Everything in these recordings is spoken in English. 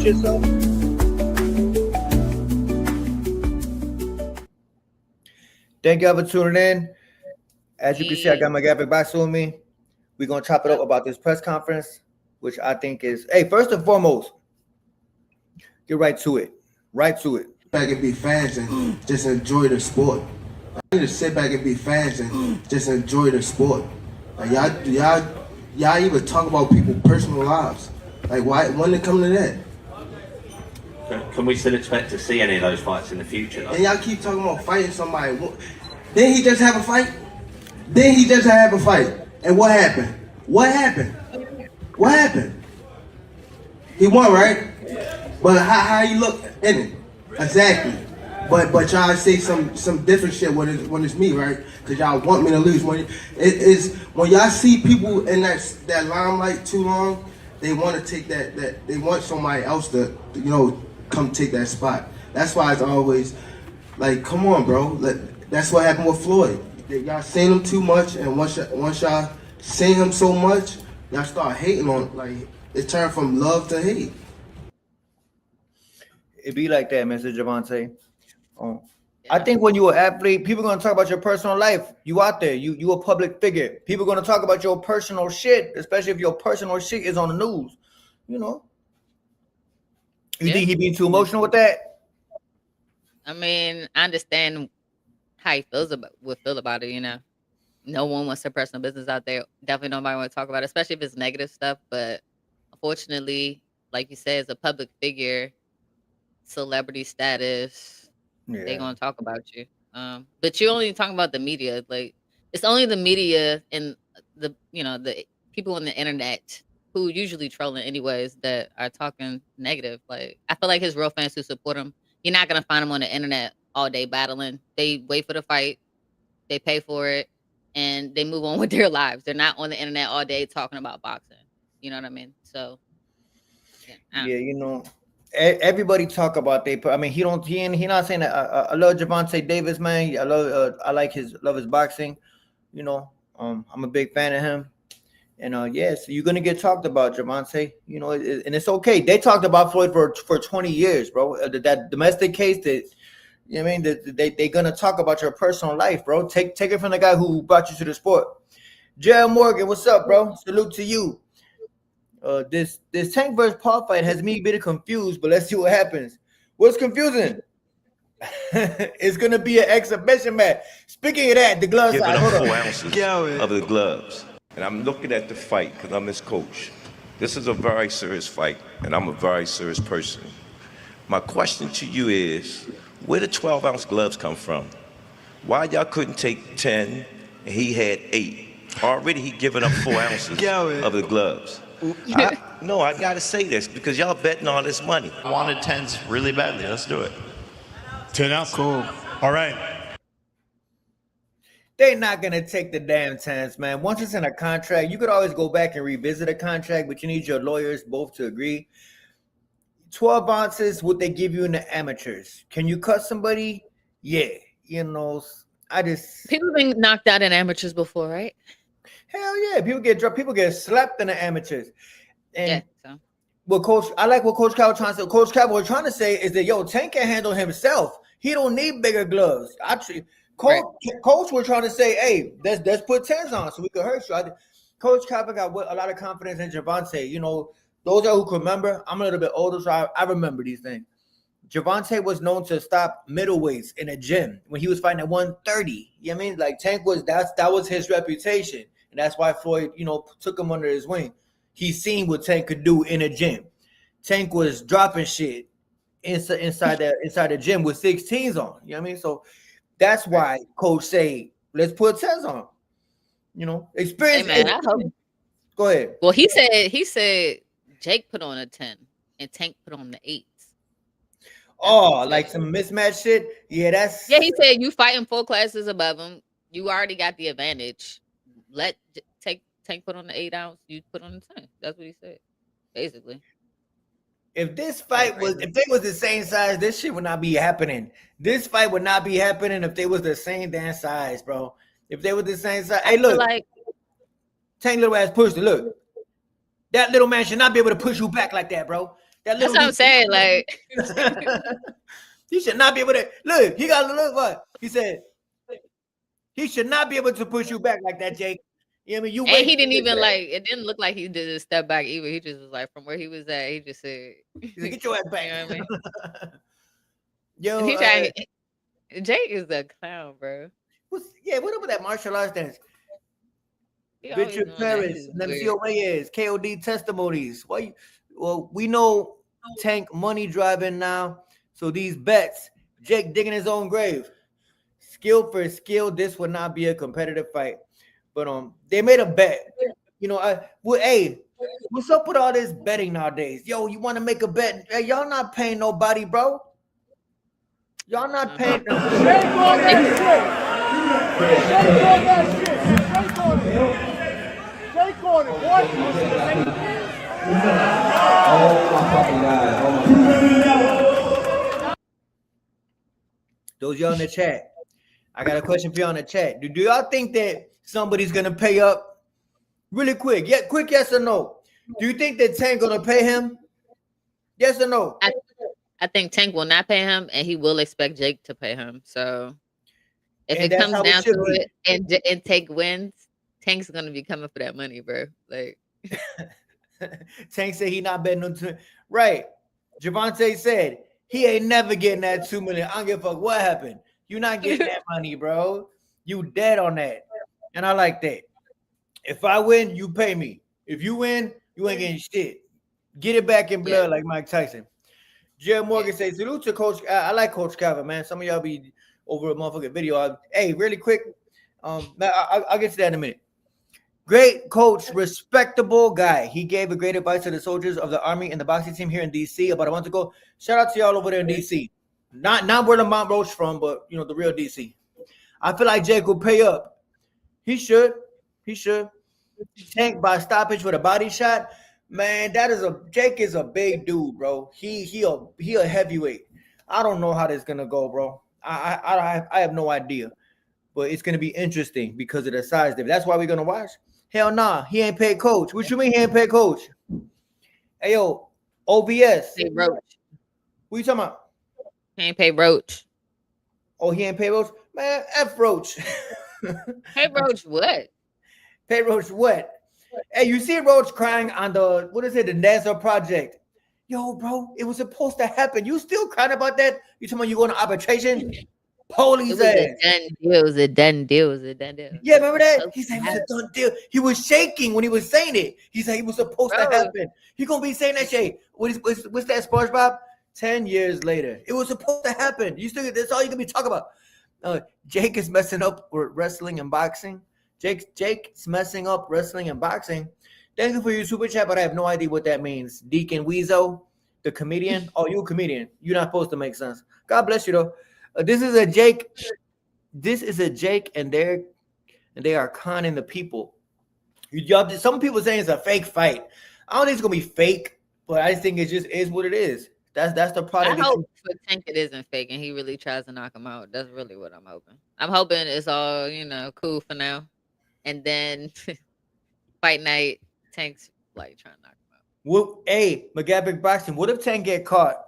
yourself? Thank y'all for tuning in. As you can see, I got Macgyverick back with me. We're going to chop it up about this press conference, which I think is, hey, first and foremost, get right to it. Right to it. Back and be fans and just enjoy the sport. I need to sit back and be fans and just enjoy the sport. Like y'all even talk about people's personal lives. Like why? When it come to that? Can we still expect to see any of those fights in the future, though? And y'all keep talking about fighting somebody. Didn't he just have a fight? And what happened? What happened? He won, right? But how you look in it? Exactly. But y'all say some different shit when it's me, right? Because y'all want me to lose. When y'all see people in that limelight too long, they want to take that they want somebody else to come take that spot. That's why it's always like, come on, bro. That's what happened with Floyd. Y'all seen him too much, and once y'all seen him so much, y'all start hating on. Like it turned from love to hate. It be like that, Mr. Gervonta. I think when you're an athlete, people are going to talk about your personal life. You out there, you a public figure. People are going to talk about your personal shit, especially if your personal shit is on the news. You think he being too emotional with that? I mean, I understand how he feel about it. No one wants their personal business out there. Definitely nobody want to talk about it, especially if it's negative stuff. But unfortunately, like you said, as a public figure, celebrity status, they're gonna talk about you. But you're only talking about the media. Like it's only the media and the people on the internet who usually trolling anyways that are talking negative. Like I feel like his real fans who support him, you're not gonna find them on the internet all day battling. They wait for the fight, they pay for it, and they move on with their lives. They're not on the internet all day talking about boxing. You know what I mean? So everybody talk about they. I mean, he not saying that. I love Gervonta Davis, man. I like love his boxing. I'm a big fan of him. And so you're gonna get talked about, Gervonta. And it's okay. They talked about Floyd for 20 years, bro. That domestic case that. You know what I mean? They're gonna talk about your personal life, bro. Take it from the guy who brought you to the sport. Jared Morgan, what's up, bro? Salute to you. This Tank versus Paul fight has me a bit confused, but let's see what happens. What's confusing? It's gonna be an exhibition match. Speaking of that, the glove side. Hold on. 4 ounces of the gloves, and I'm looking at the fight because I'm his coach. This is a very serious fight, and I'm a very serious person. My question to you is, where the 12-ounce gloves come from? Why y'all couldn't take 10 and he had 8? Already he given up 4 ounces of the gloves. I gotta say this because y'all betting all this money. I wanted 10s really badly. Let's do it. 10 ounces. Cool. All right. They're not gonna take the damn 10s, man. Once it's in a contract, you could always go back and revisit a contract, but you need your lawyers both to agree. 12 ounces, what they give you in the amateurs. Can you cut somebody? Yeah. People been knocked out in amateurs before, right? Hell yeah. People get dropped. People get slapped in the amateurs. And so. I like what Coach Cal was trying to say. Coach Cal was trying to say is that, Tank can handle himself. He don't need bigger gloves. Actually, Coach was trying to say, hey, let's put 10s on so we can hurt you. Coach Cal got a lot of confidence in Gervonta. Those who can remember, I'm a little bit older, so I remember these things. Gervonta was known to stop middleweights in a gym when he was fighting at 130. You know what I mean? Like Tank that was his reputation. And that's why Floyd, took him under his wing. He seen what Tank could do in a gym. Tank was dropping shit inside the gym with 16s on. You know what I mean? So that's why Coach say, let's put 10s on. Experience. Hey man, I hope. Go ahead. Well, he said Jake put on a 10 and Tank put on the 8s. Like some mismatch shit? Yeah, he said you fighting 4 classes above him. You already got the advantage. Let Tank put on the 8 ounce, you put on the 10. That's what he said, basically. If this fight if they was the same size, this shit would not be happening. This fight would not be happening if they was the same damn size, bro. If they were the same size. Hey, look. Tank little ass pushed it. Look. That little man should not be able to push you back like that, bro. That That's little what I'm saying. Like, he should not be able to look. He got to look what he said. He should not be able to push you back like that, Jake. You know what I mean? You and wait. he didn't even like. It didn't look like he did a step back either. He just was like from where he was at. He just said, He said, "Get your ass back." You know what I mean? Yo, And he tried. Jake is a clown, bro. what up with that martial arts dance? He always Richard doing that. Paris, He's Nemesio weird. Reyes, KOD testimonies. Why? Well, we know Tank money driving now. So these bets, Jake digging his own grave. Skill for skill, this would not be a competitive fight. But they made a bet. You know, hey, what's up with all this betting nowadays? Yo, you want to make a bet? Hey, y'all not paying nobody, bro. Y'all not paying. Those y'all in the chat. I got a question for y'all in the chat. Do y'all think that somebody's gonna pay up really quick? Yeah, quick yes or no. Do you think that Tank gonna pay him? Yes or no? I think Tank will not pay him, and he will expect Jake to pay him. So if And it that's comes how it down should to be. it, and Tank wins, Tank's gonna be coming for that money, bro. Like Tank said he not betting on two. Right. Gervonta said he ain't never getting that 2 million. I don't give a fuck what happened. You not getting that money, bro. You dead on that. And I like that. If I win, you pay me. If you win, you ain't getting shit. Get it back in blood like Mike Tyson. Jared Morgan says, salute to Coach. I like Coach Calvin, man. Some of y'all be over a motherfucking video. Hey, really quick. I'll get to that in a minute. Great coach, respectable guy. He gave a great advice to the soldiers of the Army and the boxing team here in DC about a month ago. Shout out to y'all over there in DC. Not where Lamont Roach from, but you know, the real DC. I feel like Jake will pay up. He should. Tank by stoppage with a body shot. Man, Jake is a big dude, bro. He a heavyweight. I don't know how this is gonna go, bro. I have no idea. But it's gonna be interesting because of the size difference. That's why we're gonna watch. Hell nah, he ain't paid coach. What you mean he ain't paid coach? Hey yo, OBS. pay Roach. What you talking about? He ain't pay Roach. Oh, he ain't paid Roach? Man, F Roach. Pay Roach what? Pay Roach what? Hey, you see Roach crying on the the NASA project? Yo, bro, it was supposed to happen. You still crying about that? You talking about you going to arbitration? Police ass. It was a done deal. It was a done deal. Yeah, remember that? He said it was a done deal. He was shaking when he was saying it. He said he was supposed to happen. He gonna be saying that shit. What's that, SpongeBob? 10 years later, it was supposed to happen. That's all you gonna be talking about. Jake is messing up with wrestling and boxing. Jake's messing up wrestling and boxing. Thank you for your super chat, but I have no idea what that means. Deacon Weezo, the comedian. Oh, you a comedian. You're not supposed to make sense. God bless you though. This is a Jake. This is a Jake, and they are conning the people. Y'all, some people saying it's a fake fight. I don't think it's gonna be fake, but I just think it just is what it is. That's the product. I hope for Tank it isn't fake, and he really tries to knock him out. That's really what I'm hoping. I'm hoping it's all cool for now, and then fight night, Tank's like trying to knock him out. Hey, Macgyverick boxing. What if Tank get caught?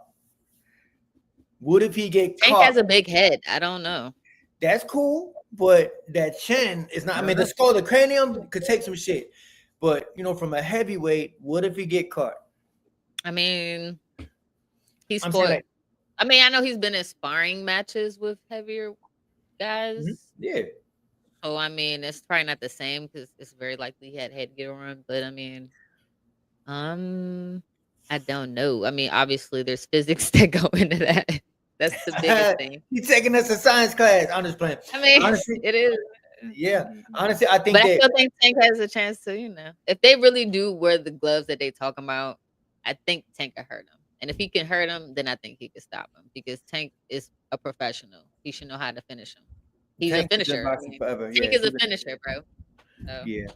What if he get Tank caught? has a big head. I don't know. That's cool, but that chin is not. I mean, the skull, the cranium could take some shit, but from a heavyweight, what if he get caught? I mean, he's fought. I mean, I know he's been in sparring matches with heavier guys. Mm-hmm. Yeah. So I mean, it's probably not the same because it's very likely he had headgear on. But I mean, I don't know. I mean, obviously, there's physics that go into that. That's the biggest thing. He's taking us a science class. I'm just playing. I mean, honestly, it is. Yeah. Honestly, I think. But I still think Tank has a chance to, if they really do wear the gloves that they talking about, I think Tank can hurt him. And if he can hurt him, then I think he can stop him because Tank is a professional. He should know how to finish him. He's a finisher. Tank is a finisher, bro. So. Yeah.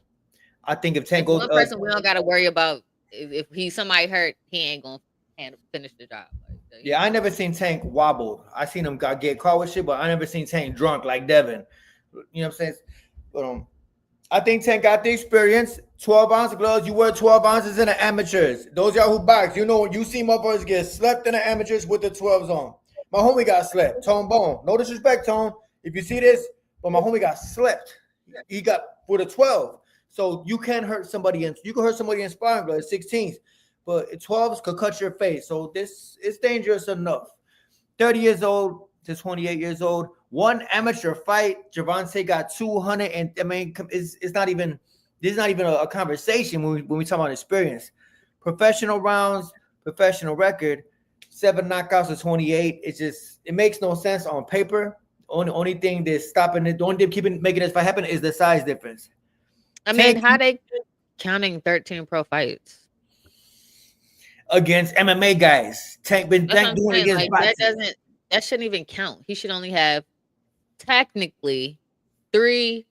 I think if Tank goes, one person we don't got to worry about. If he's somebody hurt, he ain't gonna finish the job. Yeah, I never seen Tank wobbled. I seen him get caught with shit, but I never seen Tank drunk like Devin. You know what I'm saying? But I think Tank got the experience 12-ounce gloves. You wear 12 ounces in the amateurs. Those y'all who box, you know, when you see motherfuckers get slept in the amateurs with the 12s on. My homie got slept. Tone Bone. No disrespect, Tone. If you see this, but my homie got slept. He got with a 12. So you can hurt somebody in. You can hurt somebody in sparring gloves, 16s. But 12s could cut your face. So this is dangerous enough. 30 years old to 28 years old. One amateur fight. Gervonta got 200. And I mean, it's not even. This is not even a conversation when we talk about experience. Professional rounds, professional record, 7 knockouts to 28. It makes no sense on paper. Only thing that's stopping it, the only thing making this fight happen is the size difference. I mean, how they counting 13 pro fights against MMA guys? Tank doing it against boxing. That shouldn't even count. He should only have technically 3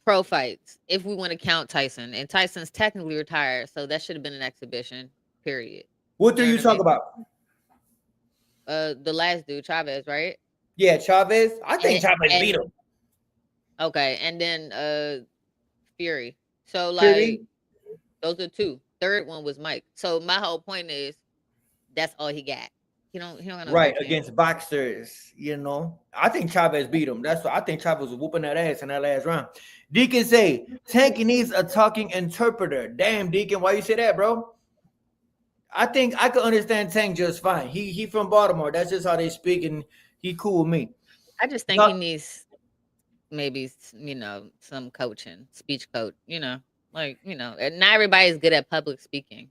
pro fights if we want to count Tyson, and Tyson's technically retired, so that should have been an exhibition. Period. What do you talk about? The last dude, Chavez, right? Yeah, Chavez. I think Chavez beat him. Okay, and then Fury. So like Fury? Those are 2. Third one was Mike. So my whole point is that's all he got. He don't got no right against boxers, you know. I think Chavez beat him. That's what I think. Chavez was whooping that ass in that last round. Deacon say Tank needs a talking interpreter. Damn, Deacon, why you say that, bro? I think I could understand Tank just fine. He from Baltimore. That's just how they speak, and he cool with me. I just think he needs maybe, you know, some coaching, speech coach, you know, like, you know, and not everybody's good at public speaking.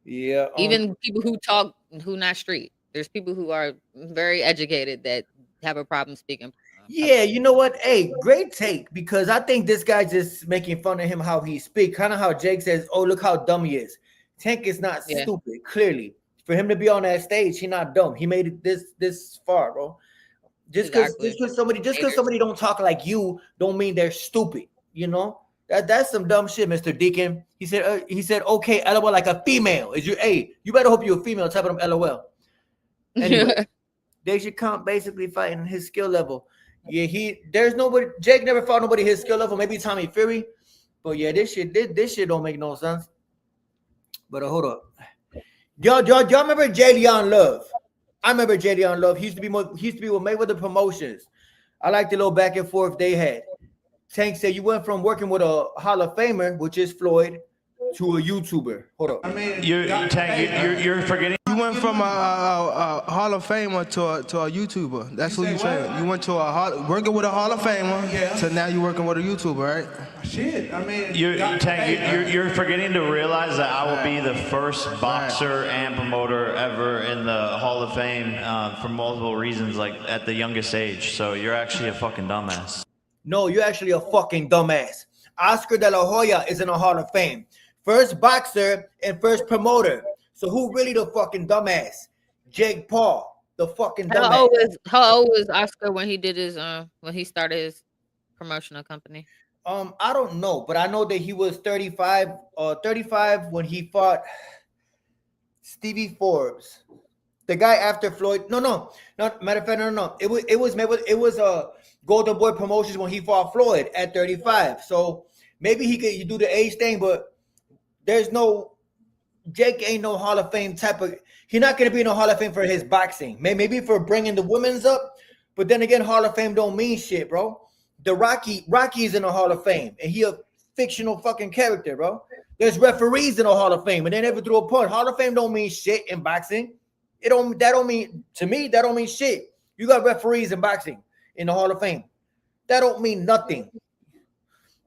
Yeah. Even people who talk, who not street. There's people who are very educated that have a problem speaking. Yeah, you know what? Hey, great take, because I think this guy's just making fun of him how he speaks. Kind of how Jake says, oh, look how dumb he is. Tank is not stupid, clearly. For him to be on that stage, he's not dumb. He made it this far, bro. Just because somebody don't talk like you don't mean they're stupid, you know? That's some dumb shit, Mr. Deacon. He said, okay, LOL like a female. You better hope you're a female, type of them LOL. Anyway, they should count basically fighting his skill level. Yeah, Jake never fought nobody his skill level, maybe Tommy Fury. But yeah, this shit don't make no sense. But hold up. Y'all remember Jalen Love? I remember Jalen Love. He used to be with Mayweather Promotions. I like the little back and forth they had. Tank said you went from working with a Hall of Famer, which is Floyd, to a YouTuber. Hold up. I mean, you're forgetting. You went from a Hall of Famer to a YouTuber. That's who you trained. You went to working with a Hall of Famer to now you're working with a YouTuber, right? Shit, I mean, you're forgetting to realize that I will be the first boxer and promoter ever in the Hall of Fame for multiple reasons, like at the youngest age. So you're actually a fucking dumbass. No, you're actually a fucking dumbass. Oscar De La Hoya is in the Hall of Fame. First boxer and first promoter. So who really the fucking dumbass? Jake Paul, the fucking dumbass. How old was Oscar when he did his when he started his promotional company? I don't know, but I know that he was 35 when he fought Stevie Forbes. The guy after Floyd. No. Matter of fact, no. It was Golden Boy Promotions when he fought Floyd at 35. So maybe you do the age thing, but there's no Jake ain't no Hall of Fame type of. He's not gonna be in the Hall of Fame for his boxing. Maybe for bringing the women's up, but then again, Hall of Fame don't mean shit, bro. The Rocky is in the Hall of Fame, and he a fictional fucking character, bro. There's referees in the Hall of Fame, and they never threw a punch. Hall of Fame don't mean shit in boxing. That don't mean shit. You got referees in boxing in the Hall of Fame. That don't mean nothing.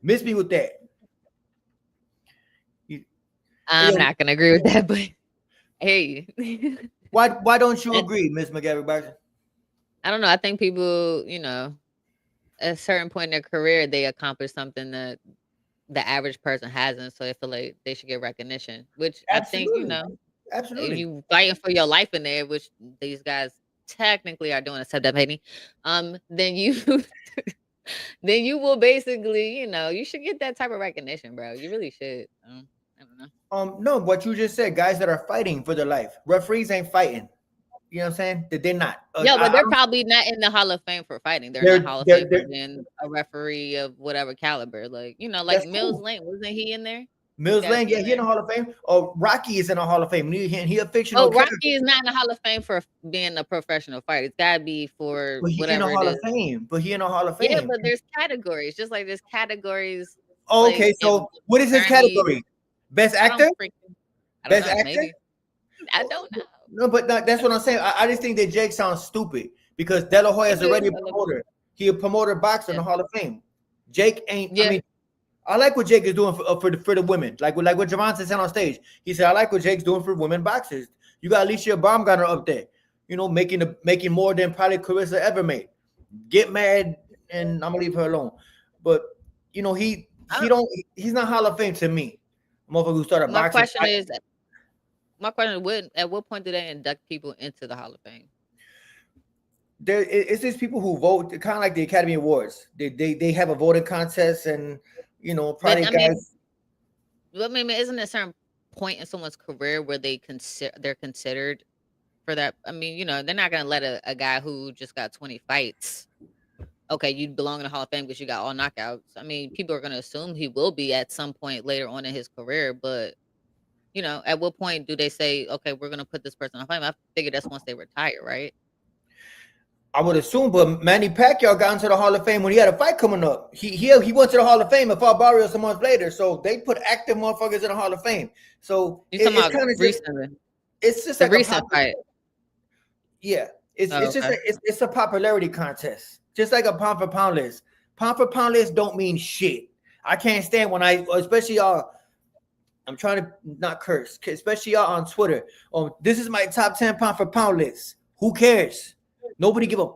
Miss me with that. I'm not gonna agree with that, but I hear you. Why don't you agree, Miss Macgyverick? I don't know. I think people, you know, at a certain point in their career, they accomplish something that the average person hasn't. So they feel like they should get recognition, which absolutely. I think, you know, absolutely. If you fighting for your life in there, which these guys technically are doing, except that Haiti, then you then you will basically, you know, you should get that type of recognition, bro. You really should. I don't know. No, what you just said, guys that are fighting for their life. Referees ain't fighting. You know what I'm saying? That they're not. Yeah, but they're probably not in the Hall of Fame for fighting. They're in the Hall of Fame for being a referee of whatever caliber. Like, you know, like Mills cool. Lane, wasn't he in there? Mills Lane, yeah, he in the Hall of Fame. Oh, Rocky is in the Hall of Fame. He a fictional character. Rocky is not in the Hall of Fame for being a professional fighter. It's gotta be for whatever in the Hall of Fame. But he in the Hall of Fame. Yeah, but there's categories, just like there's categories. Oh, okay, like, so what is his category? Best actor? Best actor? Maybe. I don't know. No, but that's what I'm saying. I just think that Jake sounds stupid because De La Hoya is already a promoter. He a promoter boxer in the Hall of Fame. Jake ain't. I mean, I like what Jake is doing for the women. Like what Gervonta said on stage. He said, I like what Jake's doing for women boxers. You got Alicia Baumgartner up there, you know, making more than probably Carissa ever made. Get mad, and I'm gonna leave her alone. But you know, he's not Hall of Fame to me. Motherfucker who started boxing. My question is, at what point do they induct people into the Hall of Fame? It's these people who vote, kind of like the Academy Awards. They have a voting contest, and you know, probably guys. I mean, isn't there a certain point in someone's career where they're considered for that? I mean, you know, they're not gonna let a guy who just got 20 fights. Okay, you belong in the Hall of Fame because you got all knockouts. I mean, people are gonna assume he will be at some point later on in his career, but you know, at what point do they say, okay, we're gonna put this person on fame? I figure that's once they retire, right? I would assume, but Manny Pacquiao got into the Hall of Fame when he had a fight coming up. He went to the Hall of Fame and fought Barrios a month later. So they put active motherfuckers in the Hall of Fame. So it's kind of recently. It's just like a recent fight. Yeah, it's a popularity contest, just like a pound for pound list. Pound for pound list don't mean shit. I can't stand when especially y'all. I'm trying to not curse, especially y'all on Twitter. This is my top 10 pound for pound list. Who cares? Nobody give a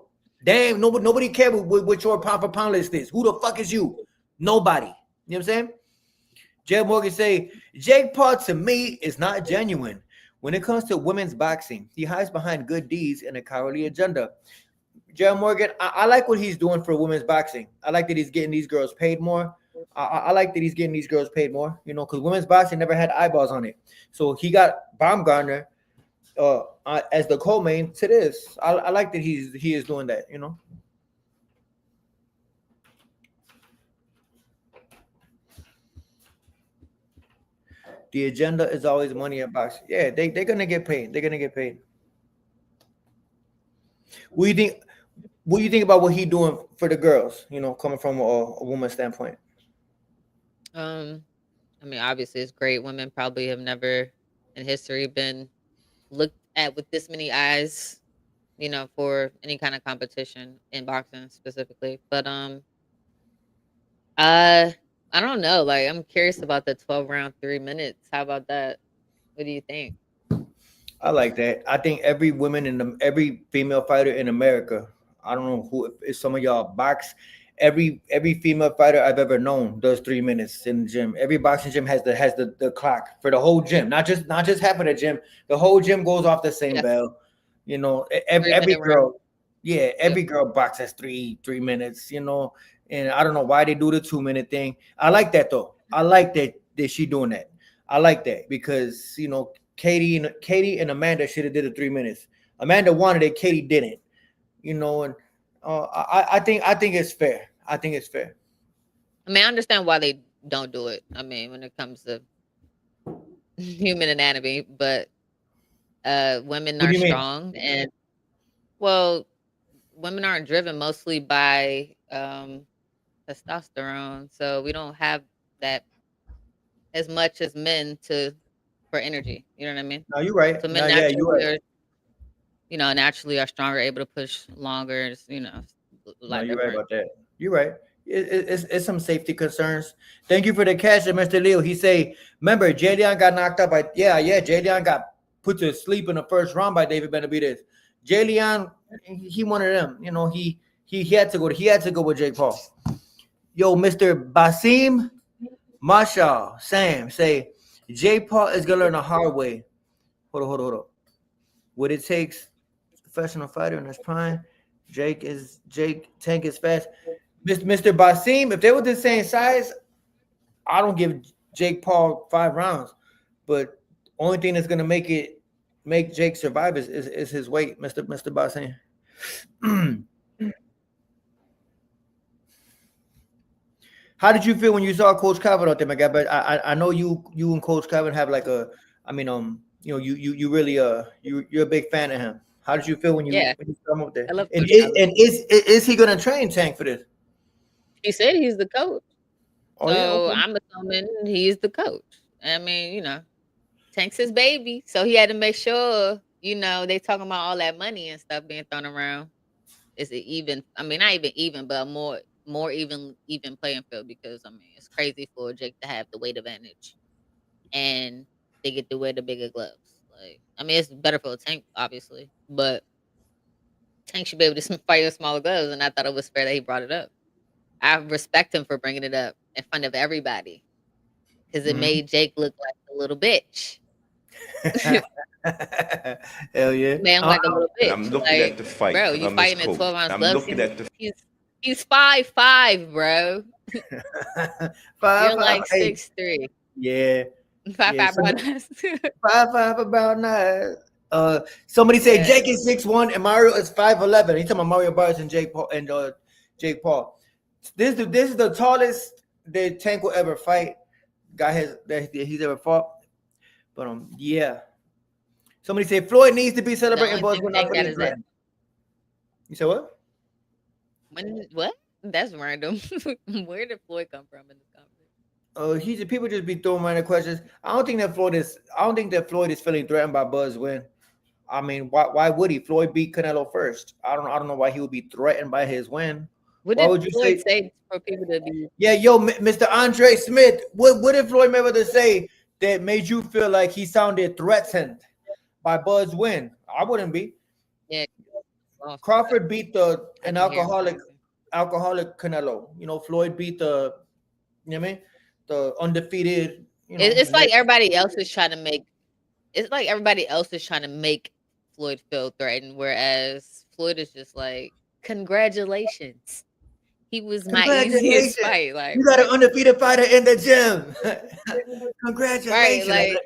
damn. Nobody care what your pound for pound list is. Who the fuck is you? Nobody. You know what I'm saying? Jed Morgan say, Jake Paul to me is not genuine. When it comes to women's boxing, he hides behind good deeds and a cowardly agenda. Jed Morgan, I like what he's doing for women's boxing. I like that he's getting these girls paid more. I like that he's getting these girls paid more, you know, because women's boxing never had eyeballs on it. So he got Baumgartner as the co-main to this. I like that he is doing that, you know. The agenda is always money at boxing. Yeah, they're gonna get paid. They're gonna get paid. What do you think about what he's doing for the girls? You know, coming from a woman's standpoint. I mean, obviously it's great. Women probably have never in history been looked at with this many eyes, you know, for any kind of competition in boxing specifically. But I don't know. Like, I'm curious about the 12 round 3 minutes. How about that? What do you think? I like that. I think every female fighter in America, I don't know who, if some of y'all box, every female fighter I've ever known does 3 minutes in the gym. Every boxing gym has the clock for the whole gym, not just half of the gym. The whole gym goes off the same bell. You know, every girl, every girl boxes 3 minutes. You know, and I don't know why they do the 2 minute thing. I like that though. I like that she doing that. I like that because you know Katie and Amanda should have did the 3 minutes. Amanda wanted it, Katie didn't. You know, and I think it's fair. I think it's fair. I mean, I understand why they don't do it. I mean, when it comes to human anatomy, but women are strong, and well, women aren't driven mostly by testosterone, so we don't have that as much as men for energy. You know what I mean? No, you're right. So men naturally are stronger, able to push longer. You know, no, you're right about that. You're right. It's some safety concerns. Thank you for the cash, Mr. Leo. He say, remember, Jay Leon got knocked out by Jay Leon got put to sleep in the first round by David Benavidez. Jay Leon, he one of them. You know, he had to go with Jake Paul. Yo, Mr. Basim Marshall, Sam say Jay Paul is gonna learn the hard way. Hold on. What it takes, professional fighter in his prime. Tank is fast. Mr. Basim, if they were the same size, I don't give Jake Paul 5 rounds. But only thing that's gonna make it make Jake survive is his weight, Mr. Bossing. How did you feel when you saw Coach Calvin out there, my guy? But I know you and Coach Calvin have like a, I mean, you really you're a big fan of him. How did you feel when you saw him up there? I love And Coach Calvin. is he gonna train Tank for this? He said he's the coach. Oh, So yeah, okay. I'm assuming he's the coach. I mean, you know, Tank's his baby. So he had to make sure, you know, they talking about all that money and stuff being thrown around. Is it even? I mean, not even, but more even playing field, because I mean it's crazy for Jake to have the weight advantage and they get to wear the bigger gloves. Like, I mean, it's better for a Tank, obviously, but Tank should be able to fight with smaller gloves, and I thought it was fair that he brought it up. I respect him for bringing it up in front of everybody, because it made Jake look like a little bitch. Hell yeah, Man, like a little bitch. And I'm looking like, at the fight. Bro, 'cause you I'm his fighting at coach. 12 ounce I'm gloves. looking at the He's 5'5", bro. You're like 6'3". Yeah. 5'5", 5'5", about 9. Somebody say Jake is 6'1" and Mario is 5'11". He's talking about Mario Barnes and Jake Paul. This is the tallest that Tank will ever fight. Guy he's ever fought. But yeah. Somebody say Floyd needs to be celebrating Buzz when not for threat. You said what? What? That's random. Where did Floyd come from in this conversation? People just be throwing random questions. I don't think that Floyd is feeling threatened by Buzz win. I mean, why would he? Floyd beat Canelo first. I don't know why he would be threatened by his win. What why did would you Floyd say for people to be? Yeah, yo, Mr. Andre Smith. What did Floyd Mayweather say that made you feel like he sounded threatened by Buzz win? I wouldn't be. Yeah. Crawford beat an alcoholic Canelo. You know, Floyd beat the undefeated. You know, it's like everybody else is trying to make. It's like everybody else is trying to make Floyd feel threatened, whereas Floyd is just like, congratulations. He was my easiest fight. Like, you got an undefeated fighter in the gym. Congratulations! Right,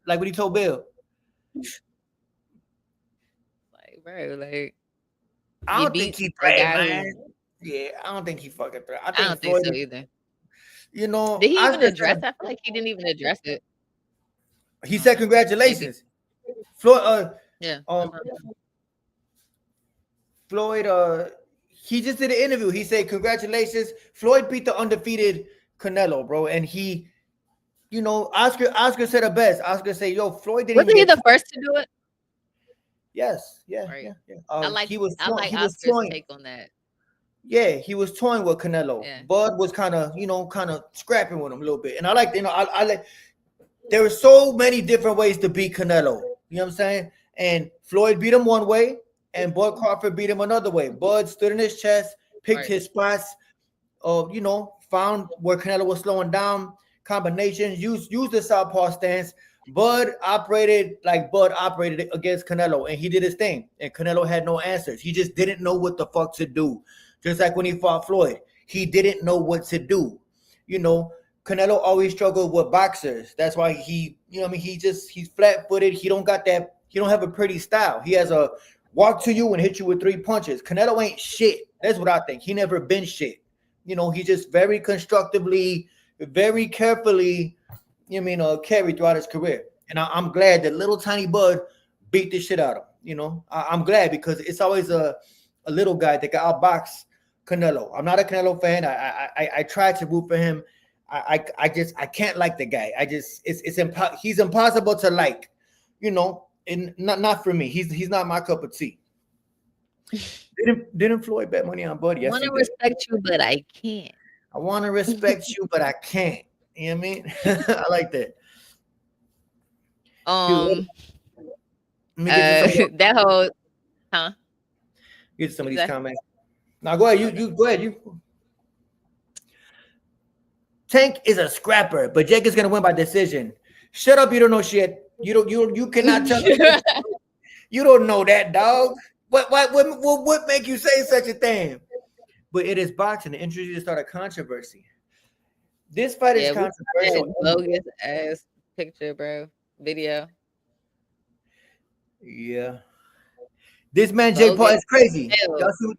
like what he told Bill. Like, bro, like, I don't think he threatened, man. Yeah, I don't think he fucking threatened. I don't think so either. You know, did he even address? I feel like he didn't even address it. He said congratulations. Floyd. Floyd. He just did an interview. He said congratulations. Floyd beat the undefeated Canelo, bro, and he. You know, Oscar said it best. Oscar said, "Yo, Floyd didn't." Wasn't he the first to do it? Yes, yeah. I like Oscar's take on that. Yeah, he was toying with Canelo. Yeah. Bud was kind of scrapping with him a little bit, and I like, I like. There were so many different ways to beat Canelo. You know what I'm saying? And Floyd beat him one way, and Bud Crawford beat him another way. Bud stood in his chest, picked his spots, found where Canelo was slowing down. Combinations, used the southpaw stance. Bud operated against Canelo, and he did his thing. And Canelo had no answers. He just didn't know what the fuck to do. Just like when he fought Floyd, he didn't know what to do. You know, Canelo always struggled with boxers. That's why he's flat-footed. He don't have a pretty style. He has a walk to you and hit you with 3 punches. Canelo ain't shit. That's what I think. He never been shit. You know, he just very constructively, very carefully, carried throughout his career. And I'm glad that little tiny Bud beat the shit out of him. You know, I'm glad, because it's always a little guy that can outbox Canelo. I'm not a Canelo fan. I try to root for him. I can't like the guy. He's impossible to like, and not for me. He's not my cup of tea. Didn't Floyd bet money on Buddy? I want to respect you, but I can't. I want to respect you, but I can't. You know what I mean? I like that. That whole, Get some of these comments. Now go ahead. You go ahead. Tank is a scrapper, but Jake is gonna win by decision. Shut up! You don't know shit. You cannot tell me. You don't know that, dog. What make you say such a thing? But it is boxing. The injury to start a controversy. This fight is controversial. Bogus ass picture, bro. Video. Yeah. This man Jake Paul Bogus. is crazy. Hell. Y'all see what-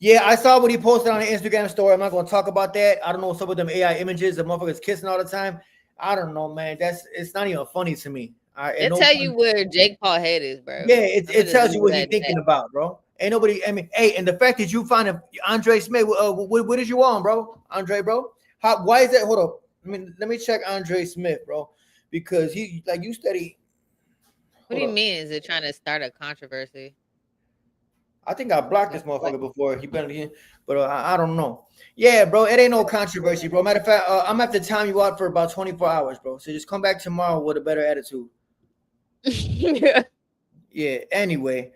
Yeah, I saw what he posted on the Instagram story. I'm not gonna talk about that. I don't know some of them AI images, the motherfuckers kissing all the time. I don't know, man. It's not even funny to me. It tell you where Jake Paul head is, bro. Yeah, I'm it gonna tells leave you what it he's at thinking that. about, bro. Ain't nobody. I mean, hey, and the fact that you find a Andre Smith, what is you on, bro? Andre, bro. Why is that? Hold up. I mean, let me check Andre Smith, bro, because he like you study. What do Hold you up. mean? Is it trying to start a controversy? I think I blocked this Like, motherfucker before he been here, but I don't know. Yeah, bro, it ain't no controversy, bro. Matter of fact, I'm gonna have to time you out for about 24 hours, bro. So just come back tomorrow with a better attitude. yeah. Yeah. Anyway,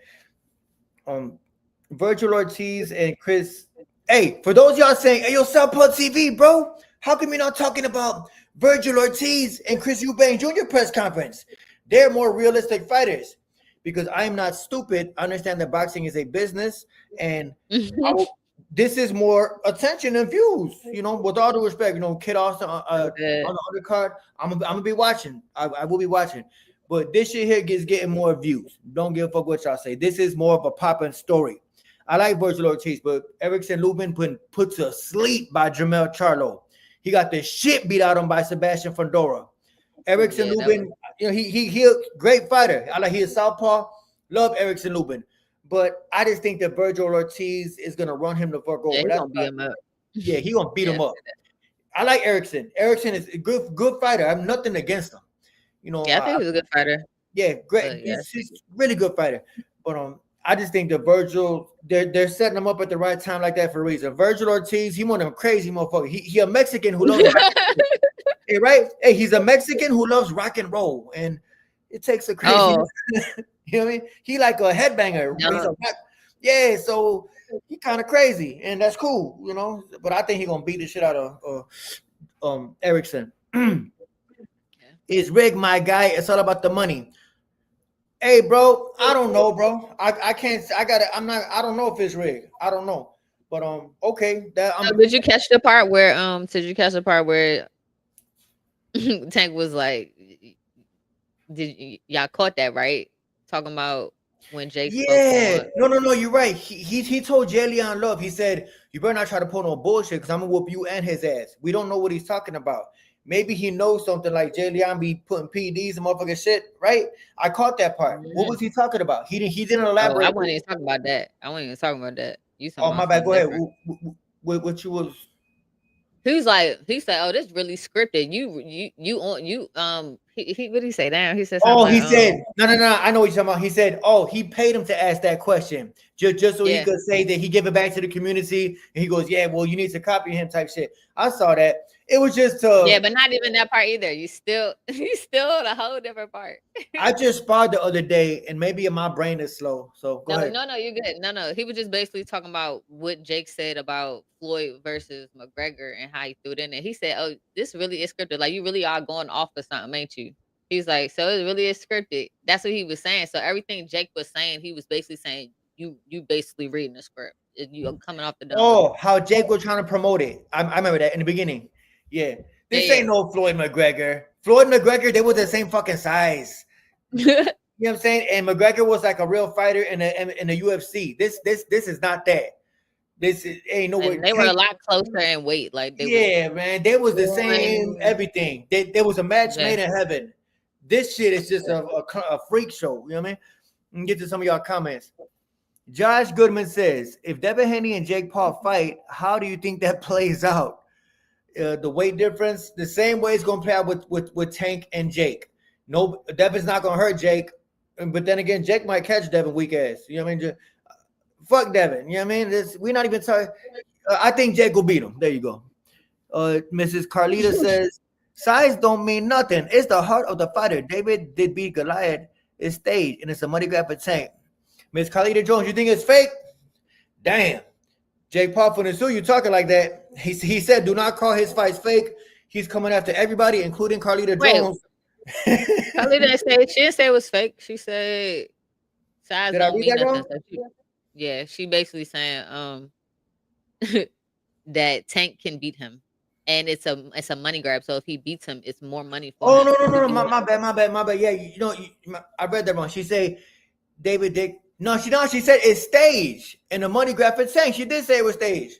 Virgil Ortiz and Chris. Hey, for those y'all saying, "Hey, yo, Southpaw TV, bro," how come you're not talking about Virgil Ortiz and Chris Eubank Jr. press conference? They're more realistic fighters because I am not stupid. I understand that boxing is a business, and this is more attention and views. You know, with all due respect, you know, Kid Austin on the undercard, I'm gonna be watching. I will be watching. But this shit here is getting more views. Don't give a fuck what y'all say. This is more of a popping story. I like Virgil Ortiz, but Erickson Lubin put to sleep by Jamel Charlo. He got the shit beat out of him by Sebastian Fondora. Erickson Lubin, you know, he a great fighter. I like he is southpaw. Love Erickson Lubin. But I just think that Virgil Ortiz is gonna run him the fuck over. Yeah, he's That's gonna beat him up. Yeah, he gonna beat Yeah. him up. I like Erickson. Erickson is a good fighter. I have nothing against him. You know, Yeah, I think he's a good fighter. yeah, great. But, yeah. He's really good fighter. But I just think that Virgil, they're setting him up at the right time like that for a reason. Virgil Ortiz, he one of them crazy motherfuckers. He a Mexican who loves hey, right? Hey, he's a Mexican who loves rock and roll, and it takes a crazy. Oh, You know what I mean? He like a headbanger. No. He's a rock- yeah, so he kind of crazy, and that's cool, you know. But I think he's gonna beat the shit out of Erickson. It's rigged, my guy. It's all about the money. Hey, bro, I don't know, bro. I can't. I got it. I'm not. I don't know if it's rigged. I don't know. But okay. That So did you catch the part where Tank was like, y'all caught that, right? Talking about when Jake yeah. spoke on No. You're right. He told Jay Leon Love. He said, "You better not try to pull no bullshit, because I'm gonna whoop you and his ass." We don't know what he's talking about. Maybe he knows something like Jay Leon be putting PDs and motherfucking shit, right? I caught that part. What was he talking about? He didn't Oh, elaborate. I wasn't even talking about that. I wasn't even talking about that. You talking Oh, my about bad. Go something ahead. different. What you was? He said, "Oh, this really scripted. He what did he say? Damn, he said something Oh, like, he said, no. I know what you're talking about. He said, oh, he paid him to ask that question just so he Yeah. could say that he give it back to the community. And he goes, yeah, well, you need to copy him type shit. I saw that. It was just yeah, but not even that part either. You still on a whole different part. I just sparred the other day, and maybe my brain is slow. So go ahead. No, you're good. No. He was just basically talking about what Jake said about Floyd versus McGregor and how he threw it in there. He said, "Oh, this really is scripted. Like you really are going off for something, ain't you?" He's like, "So it really is scripted." That's what he was saying. So everything Jake was saying, he was basically saying, "You basically reading the script. You coming off the dome." Oh, how Jake was trying to promote it. I remember that in the beginning. Yeah. This Yeah. ain't no Floyd McGregor. Floyd McGregor, they were the same fucking size. You know what I'm saying? And McGregor was like a real fighter in the UFC. This is not that. This is ain't no way. And they were a lot closer in weight. Like Yeah, man. They was the same everything. There was a match made in heaven. This shit is just a freak show. You know what I mean? And get to some of y'all comments. Josh Goodman says, if Devin Haney and Jake Paul fight, how do you think that plays out? The weight difference, the same way it's gonna play out with Tank and Jake. No, Devin's not gonna hurt Jake, but then again, Jake might catch Devin weak ass. You know what I mean? Fuck Devin. You know what I mean? We're not even talking. I think Jake will beat him. There you go. Mrs. Carlita says, size don't mean nothing. It's the heart of the fighter. David did beat Goliath. It's staged, and it's a money grab for Tank. Miss Carlita Jones, you think it's fake? Damn. Jake Paul for the sue you talking like that. He said, do not call his fights fake. He's coming after everybody, including Carlita Jones. Carlita said she didn't say it was fake. She said size don't mean nothing. So she basically saying that Tank can beat him, and it's a money grab. So if he beats him, it's more money for him. No. My bad. Yeah, I read that wrong. She said David did. No, she said it's stage. And the money graphic saying she did say it was stage.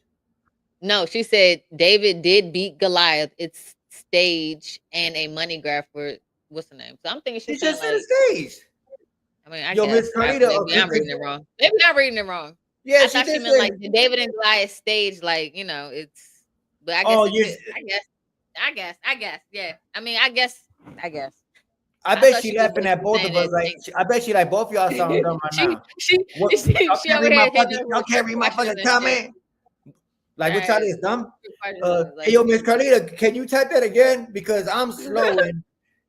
No, she said David did beat Goliath. It's stage and a money graph for what's the name? So I'm thinking She she's saying just said like, it's stage. I mean, I Yo, guess Miss Carlita. maybe I'm reading it wrong. Maybe I'm reading it wrong. Yeah, I she thought she did meant say. like the David and Goliath stage, like it's. But I guess Oh, it yes. could. I guess. Yeah. I mean, I guess. I bet thought she she just laughing was at both saying of us. it. Like, I bet she like both of y'all sound dumb right she now. she What, she y'all she can't over read my here hitting fucking. us Y'all with can't trick read my questions fucking and shit. comment. Like, what y'all is dumb? Trick questions and, Hey, yo, Miss Carlita, can you type that again? Because I'm slow and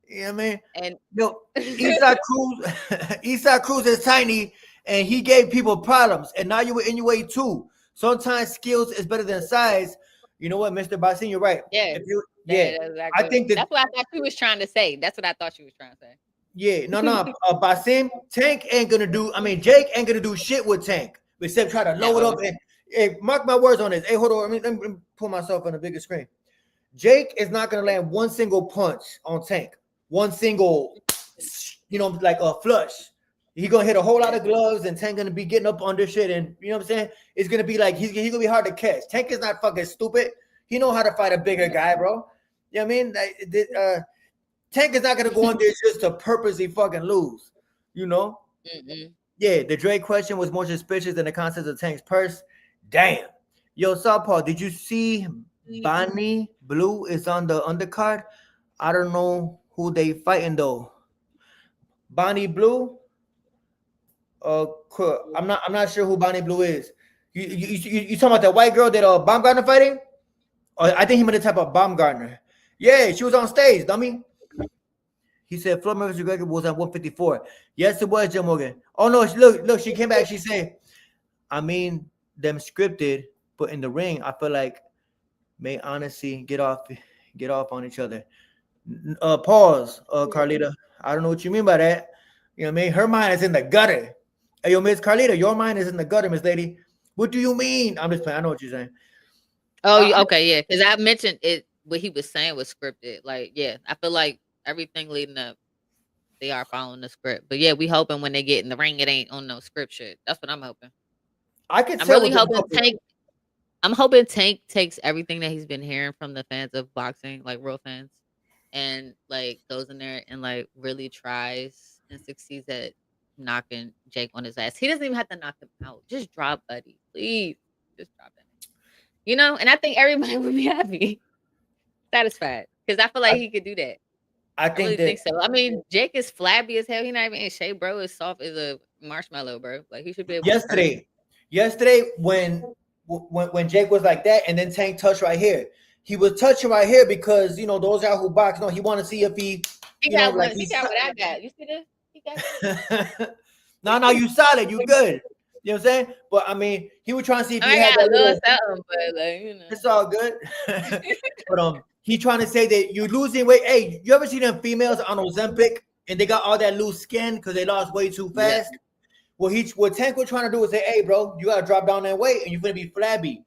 you know what I mean. and Yo, Eastside Cruz is tiny, and he gave people problems. And now you were in your way too. Sometimes skills is better than size. You know what, Mr. Basin, you're right. yeah, If you, that's exactly. I think that That's what I thought she was trying to say. That's what I thought she was trying to say. yeah, no, Basim, Tank ain't gonna do. I mean, Jake ain't gonna do shit with Tank except try to load No. up and. Hey, mark my words on this. Hey, hold on. Let me pull myself on a bigger screen. Jake is not gonna land one single punch on Tank. One single, like a flush. He gonna hit a whole lot of gloves, and Tank gonna be getting up under shit, and you know what I'm saying? It's gonna be like he's gonna be hard to catch. Tank is not fucking stupid. He know how to fight a bigger guy, bro. You know what I mean? Tank is not gonna go on there just to purposely fucking lose. You know? Mm-mm. Yeah, the Drake question was more suspicious than the concept of Tank's purse. Damn. Yo, Southpaw, did you see Bonnie Blue is on the undercard? I don't know who they fighting though. Bonnie Blue? I'm not sure who Bonnie Blue is. You talking about that white girl that Baumgartner fighting? Or I think he meant the type of Baumgartner. Yeah, she was on stage, dummy. He said Floyd Mayweather's record was at 154. Yes, it was, Jim Morgan. Oh no, look, she came back. She said, I mean, them scripted, but in the ring, I feel like may honestly get off on each other. Pause, Carlita. I don't know what you mean by that. You know what I mean? Her mind is in the gutter. Hey, yo, Miss Carlita, your mind is in the gutter, Miss Lady. What do you mean? I'm just playing. I know what you're saying. Oh, okay, yeah. Because I mentioned it. What he was saying was scripted. Like, yeah, I feel like everything leading up, they are following the script. But yeah, we hoping when they get in the ring, it ain't on no script shit. That's what I'm hoping. I'm really hoping Tank. I'm hoping Tank takes everything that he's been hearing from the fans of boxing, like real fans, and like goes in there and like really tries and succeeds at knocking Jake on his ass. He doesn't even have to knock him out. Just drop, buddy, please. Just drop him. And I think everybody would be happy, satisfied, because I feel like he could do that. I really think so. I mean, Jake is flabby as hell. He not even in shape, bro. Is soft as a marshmallow, bro. Like he should be able. Yesterday, when Jake was like that, and then Tank touched right here. He was touching right here because those out who box. He want to see if he. He got what I got. You see this? He got. No, you solid. You good. You know what I'm saying? But I mean, he was trying to see if he had that little something, but it's all good. But he trying to say that you're losing weight. Hey, you ever see them females on Ozempic and they got all that loose skin because they lost weight too fast? Yeah. What Tank was trying to do is say, hey, bro, you gotta drop down that weight and you're gonna be flabby.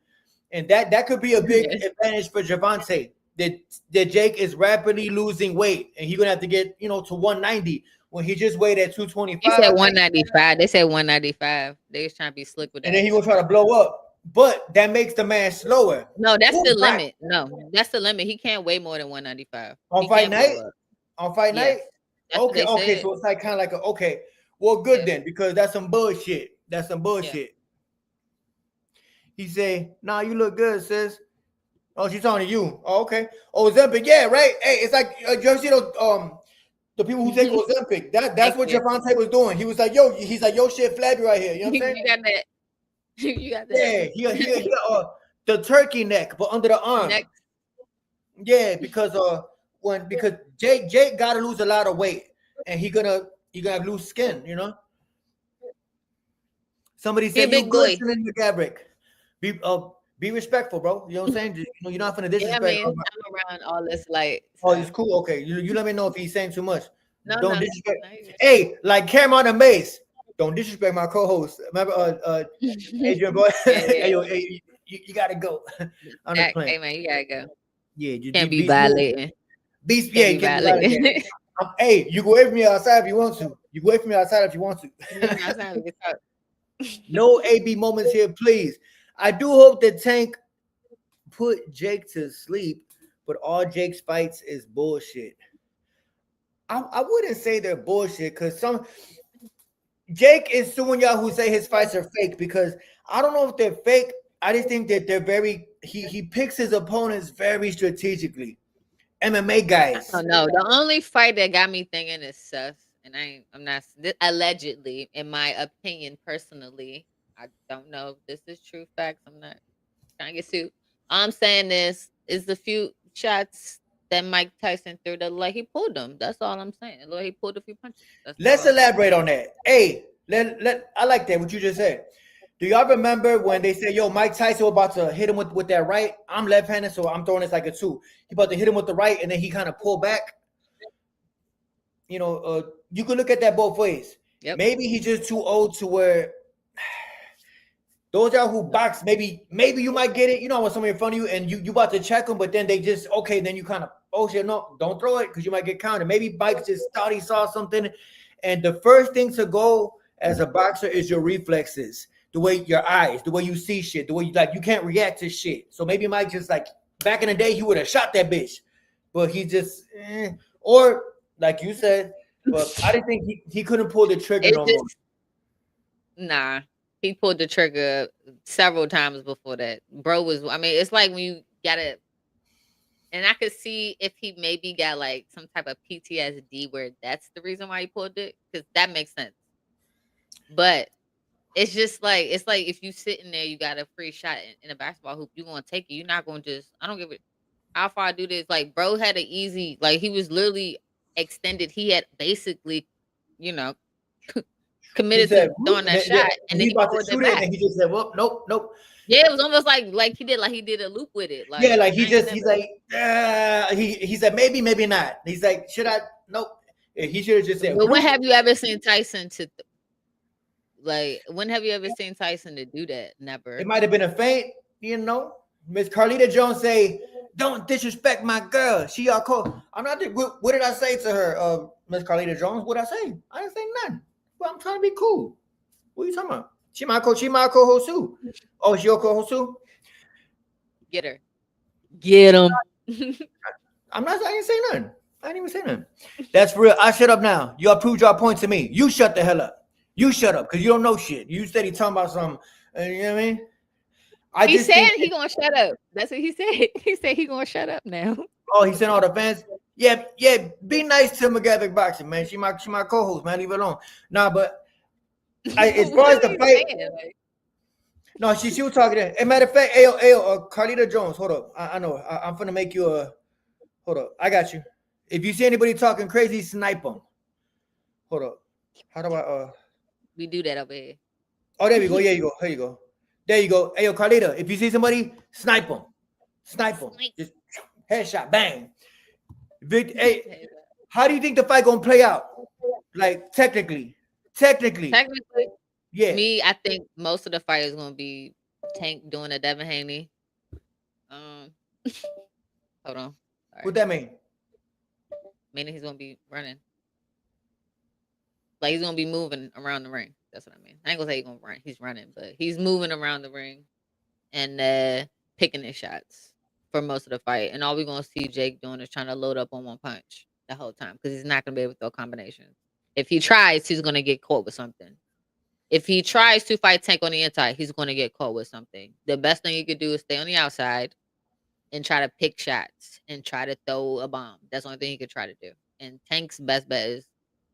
And that could be a big advantage for Gervonta. That Jake is rapidly losing weight and he's gonna have to get to 190. When he just weighed at 225. He said 195. They said 195. They was trying to be slick with that. And then he gonna try to blow up. But that makes the man slower. No, that's the limit. No, that's the limit. He can't weigh more than 195. On fight night? On fight night? Okay. So it's like kind of like okay. Well, good then, because that's some bullshit. That's some bullshit. Yeah. He say, nah, you look good, sis. Oh, she's talking to you. Oh, okay. Oh, Ozempic, yeah, right. Hey, it's like you ever see those the people who take Ozempic, that's what Gervonta was doing. He was like, he's like, yo, shit flabby right here. You know what I'm saying? You got that. You got that. Yeah, he got the turkey neck, but under the arm. Yeah, because Jake gotta lose a lot of weight, and he gonna have loose skin. Somebody said you good, Macgyverick. Be respectful, bro. You know what I'm saying? You're not gonna disrespect. Yeah, I mean, I'm around all this like. Oh, it's cool. Okay, you let me know if he's saying too much. Don't disrespect. No. Hey, like Cameron and Mace, don't disrespect my co-host. Remember, Adrian boy. Hey, you gotta go. I'm just playing. Hey man, you gotta go. Yeah, you can't be violating. Beast, yeah, you can't be violating. Hey, you go away from me outside if you want to. You go away from me outside if you want to. Outside, we can talk. No AB moments here, please. I do hope that Tank put Jake to sleep, but all Jake's fights is bullshit. I wouldn't say they're bullshit because some Jake is suing y'all who say his fights are fake because I don't know if they're fake. I just think that they're very he picks his opponents very strategically. MMA guys. I don't know. The only fight that got me thinking is Seth, and I'm not allegedly, in my opinion, personally. I don't know if this is true facts. I'm not trying to get sued. All I'm saying is the few shots that Mike Tyson threw that like he pulled them. That's all I'm saying. Like he pulled a few punches. Let's elaborate on that. Hey, I like that what you just said. Do y'all remember when they said, "Yo, Mike Tyson was about to hit him with that right"? I'm left-handed, so I'm throwing this like a 2. He about to hit him with the right, and then he kind of pulled back. You know, you could look at that both ways. Yep. Maybe he's just too old to where those y'all who box, maybe you might get it. You know, when somebody in front of you and you about to check them, but then they just then you kind of shit, no, don't throw it because you might get counted. Maybe Mike just thought he saw something, and the first thing to go as a boxer is your reflexes. The way your eyes, the way you see shit, the way you can't react to shit. So maybe Mike just like back in the day he would have shot that bitch, but he just or like you said, but I didn't think he couldn't pull the trigger no more. Nah, he pulled the trigger several times before that. Bro was, I mean, it's like when you gotta, and I could see if he maybe got like some type of PTSD where that's the reason why he pulled it, because that makes sense. But it's just like if you sitting there, you got a free shot in a basketball hoop, you gonna take it. You're not gonna just. I don't give it how far I do this. Like bro had an easy, like he was literally extended. He had basically, committed to throwing that shot, and then he about to shoot it, and he just said, "Well, nope." Yeah, it was almost like he did a loop with it. Like yeah, like he's like he said maybe not. He's like, should I? Nope. He should have just said. But when have you ever seen Tyson to? Like, when have you ever seen Tyson to do that? Never. It might have been a feint, Miss Carlita Jones say, "Don't disrespect my girl. She y'all call." I'm not. What did I say to her, Miss Carlita Jones? What did I say? I didn't say nothing. Well, I'm trying to be cool. What are you talking about? She my co-host too. Oh, she your co-host too? Get her. Get him. I didn't say nothing. I didn't even say nothing. That's real. I shut up now. Y'all proved your point to me. You shut the hell up. You shut up because you don't know shit. You said he talking about something. You know what I mean? He said he gonna shut up. That's what he said. He said he gonna shut up now. Oh, he sent all the fans. Yeah. Be nice to Macgyverick Boxing, man. She my co-host, man. Leave it alone. Nah, but as far as the fight, no, she was talking. As a matter of fact, Carlita Jones. Hold up. I know. I'm gonna make you a. Hold up. I got you. If you see anybody talking crazy, snipe them. Hold up. How do I? We do that over here. Oh, there we go. Yeah, you go. Here you go. There you go. Hey, yo, Carlita, if you see somebody, snipe them. Snipe them. Just headshot, bang. Hey, how do you think the fight gonna play out? Like technically. Yeah. Me, I think most of the fight is gonna be Tank doing a Devin Haney. Hold on. Sorry. What that mean? Meaning he's gonna be running. Like he's gonna be moving around the ring. That's what I mean. I ain't gonna say he's gonna run. He's running, but he's moving around the ring and picking his shots for most of the fight. And all we're gonna see Jake doing is trying to load up on one punch the whole time because he's not gonna be able to throw combinations. If he tries, he's gonna get caught with something. If he tries to fight Tank on the inside, he's gonna get caught with something. The best thing you could do is stay on the outside and try to pick shots and try to throw a bomb. That's the only thing he could try to do. And Tank's best bet is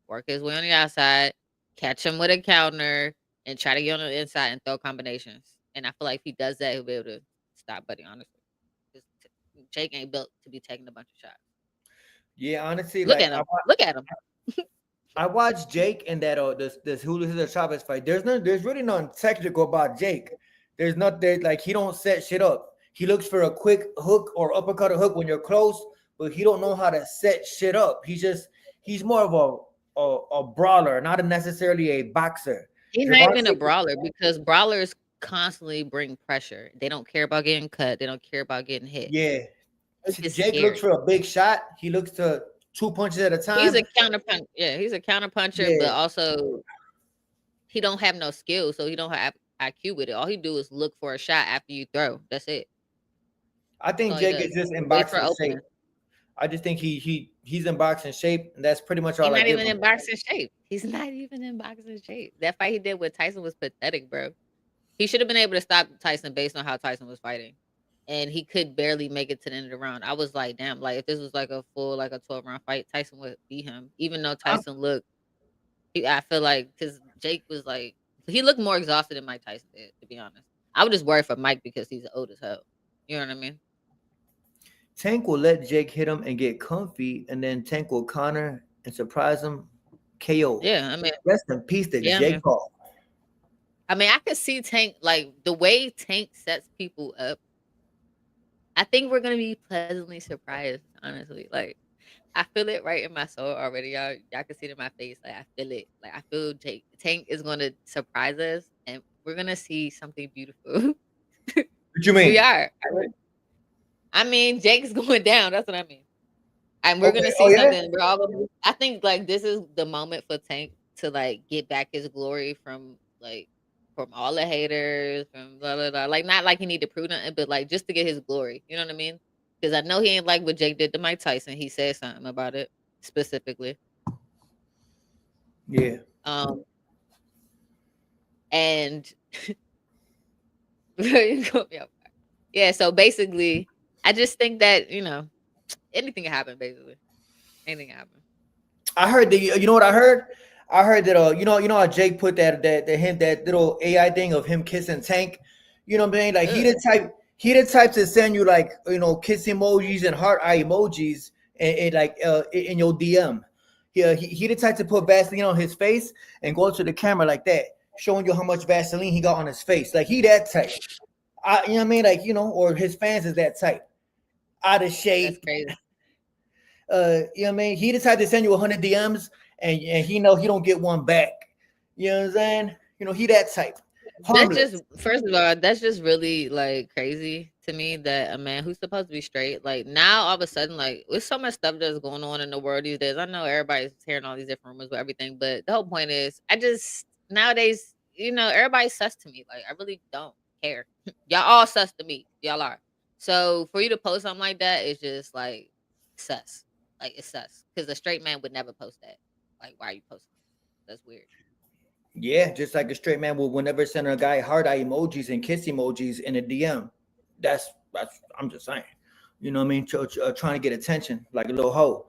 work his way on the outside, catch him with a counter, and try to get on the inside and throw combinations. And I feel like if he does that, he'll be able to stop Buddy, honestly. Jake ain't built to be taking a bunch of shots. Yeah, honestly. Look at him. Look at him. I watched Jake in that this Julio Cesar Chavez fight. There's really nothing technical about Jake. There's nothing like he don't set shit up. He looks for a quick hook or uppercut or hook when you're close, but he don't know how to set shit up. He's more of a brawler, not necessarily a boxer. He's not even a brawler because brawlers constantly bring pressure. They don't care about getting cut. They don't care about getting hit. Yeah. Jake looks for a big shot. He looks to 2 punches at a time. He's a counterpuncher. Yeah, he's a counterpuncher, but also he don't have no skill, so he don't have IQ with it. All he do is look for a shot after you throw. That's it. I think Jake is just in Wait for boxing shape. opening. I just think he's in boxing shape, and that's pretty much all He's I not give even him. in boxing shape. He's not even in boxing shape. That fight he did with Tyson was pathetic, bro. He should have been able to stop Tyson based on how Tyson was fighting. And he could barely make it to the end of the round. I was like, damn, like if this was like a full, like a 12-round fight, Tyson would beat him. Even though Tyson looked, I feel like, because Jake was like, he looked more exhausted than Mike Tyson did, to be honest. I would just worry for Mike because he's old as hell. You know what I mean? Tank will let Jake hit him and get comfy, and then Tank will counter and surprise him, KO. Yeah, I mean, rest in peace to yeah, Jake Paul. I mean, I could see Tank, like the way Tank sets people up. I think we're gonna be pleasantly surprised, honestly. Like, I feel it right in my soul already. Y'all can see it in my face. Like, I feel it. Like, I feel Tank is gonna surprise us, and we're gonna see something beautiful. What you mean? We are. I mean, Jake's going down. That's what I mean. And we're gonna see something. We're all gonna, I think like this is the moment for Tank to like get back his glory from all the haters, from blah blah blah. Like, not like he need to prove nothing, but like just to get his glory. You know what I mean? Because I know he ain't like what Jake did to Mike Tyson. He said something about it specifically. Yeah. And yeah, so basically, I just think that, you know, anything can happen, basically. Anything can happen. I heard that, you know what I heard? I heard that you know how Jake put that little AI thing of him kissing Tank. You know what I'm saying? Like, he the type to send you like, you know, kiss emojis and heart eye emojis and like in your DM. He the type to put Vaseline on his face and go to the camera like that, showing you how much Vaseline he got on his face. Like, he that type. You know what I mean? Like, you know, or his fans is that type. Out of shape. That's crazy. You know what I mean? He decided to send you 100 DMs and he know he don't get one back. You know what I'm saying? You know, he that type. That's just, first of all, that's just really like crazy to me that a man who's supposed to be straight, like now all of a sudden, like with so much stuff that's going on in the world these days. I know everybody's hearing all these different rumors with everything, but the whole point is, I just nowadays, you know, everybody's sus to me. Like, I really don't care. Y'all all sus to me. Y'all are. So for you to post something like that is just like sus. Like, it's sus. Because a straight man would never post that. Like, why are you posting? That's weird. Yeah, just like a straight man will never send a guy heart eye emojis and kiss emojis in a DM. That's I'm just saying. You know what I mean? Trying to get attention like a little hoe.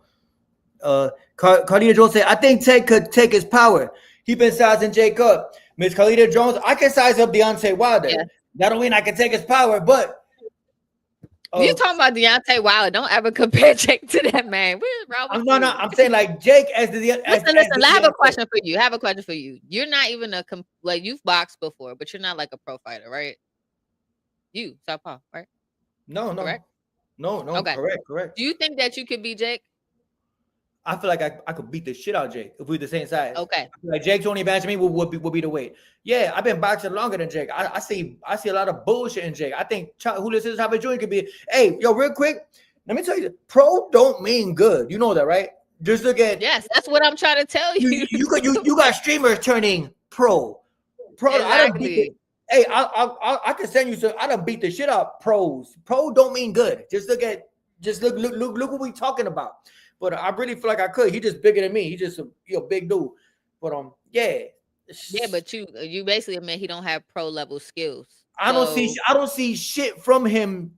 Carlita Jones said, I think Ted could take his power. He been sizing Jake up. Miss Carlita Jones, I can size up Deontay Wilder. Yeah. That don't mean I can take his power, but you talking about Deontay Wilder? Don't ever compare Jake to that man. I'm saying like Jake as the. Listen. I have a question for you. You're not even like, you've boxed before, but you're not like a pro fighter, right? You Southpaw, right? No. Correct? No. Okay. Correct. Do you think that you could beat Jake? I feel like I could beat the shit out of Jake if we're the same size. Okay. I feel like Jake's only advantage to me would be the weight. Yeah, I've been boxing longer than Jake. I see a lot of bullshit in Jake. I think Julio Cesar Chavez Jr. could be. Hey, yo, real quick, let me tell you, pro don't mean good. You know that, right? Just look at. Yes, that's what I'm trying to tell you. You got streamers turning pro. Exactly. I can send you some. I done beat the shit out pros. Pro don't mean good. Look what we talking about. But I really feel like I could. He just bigger than me. He just a big dude. But yeah. Yeah, but you basically admit he don't have pro level skills. I don't see shit from him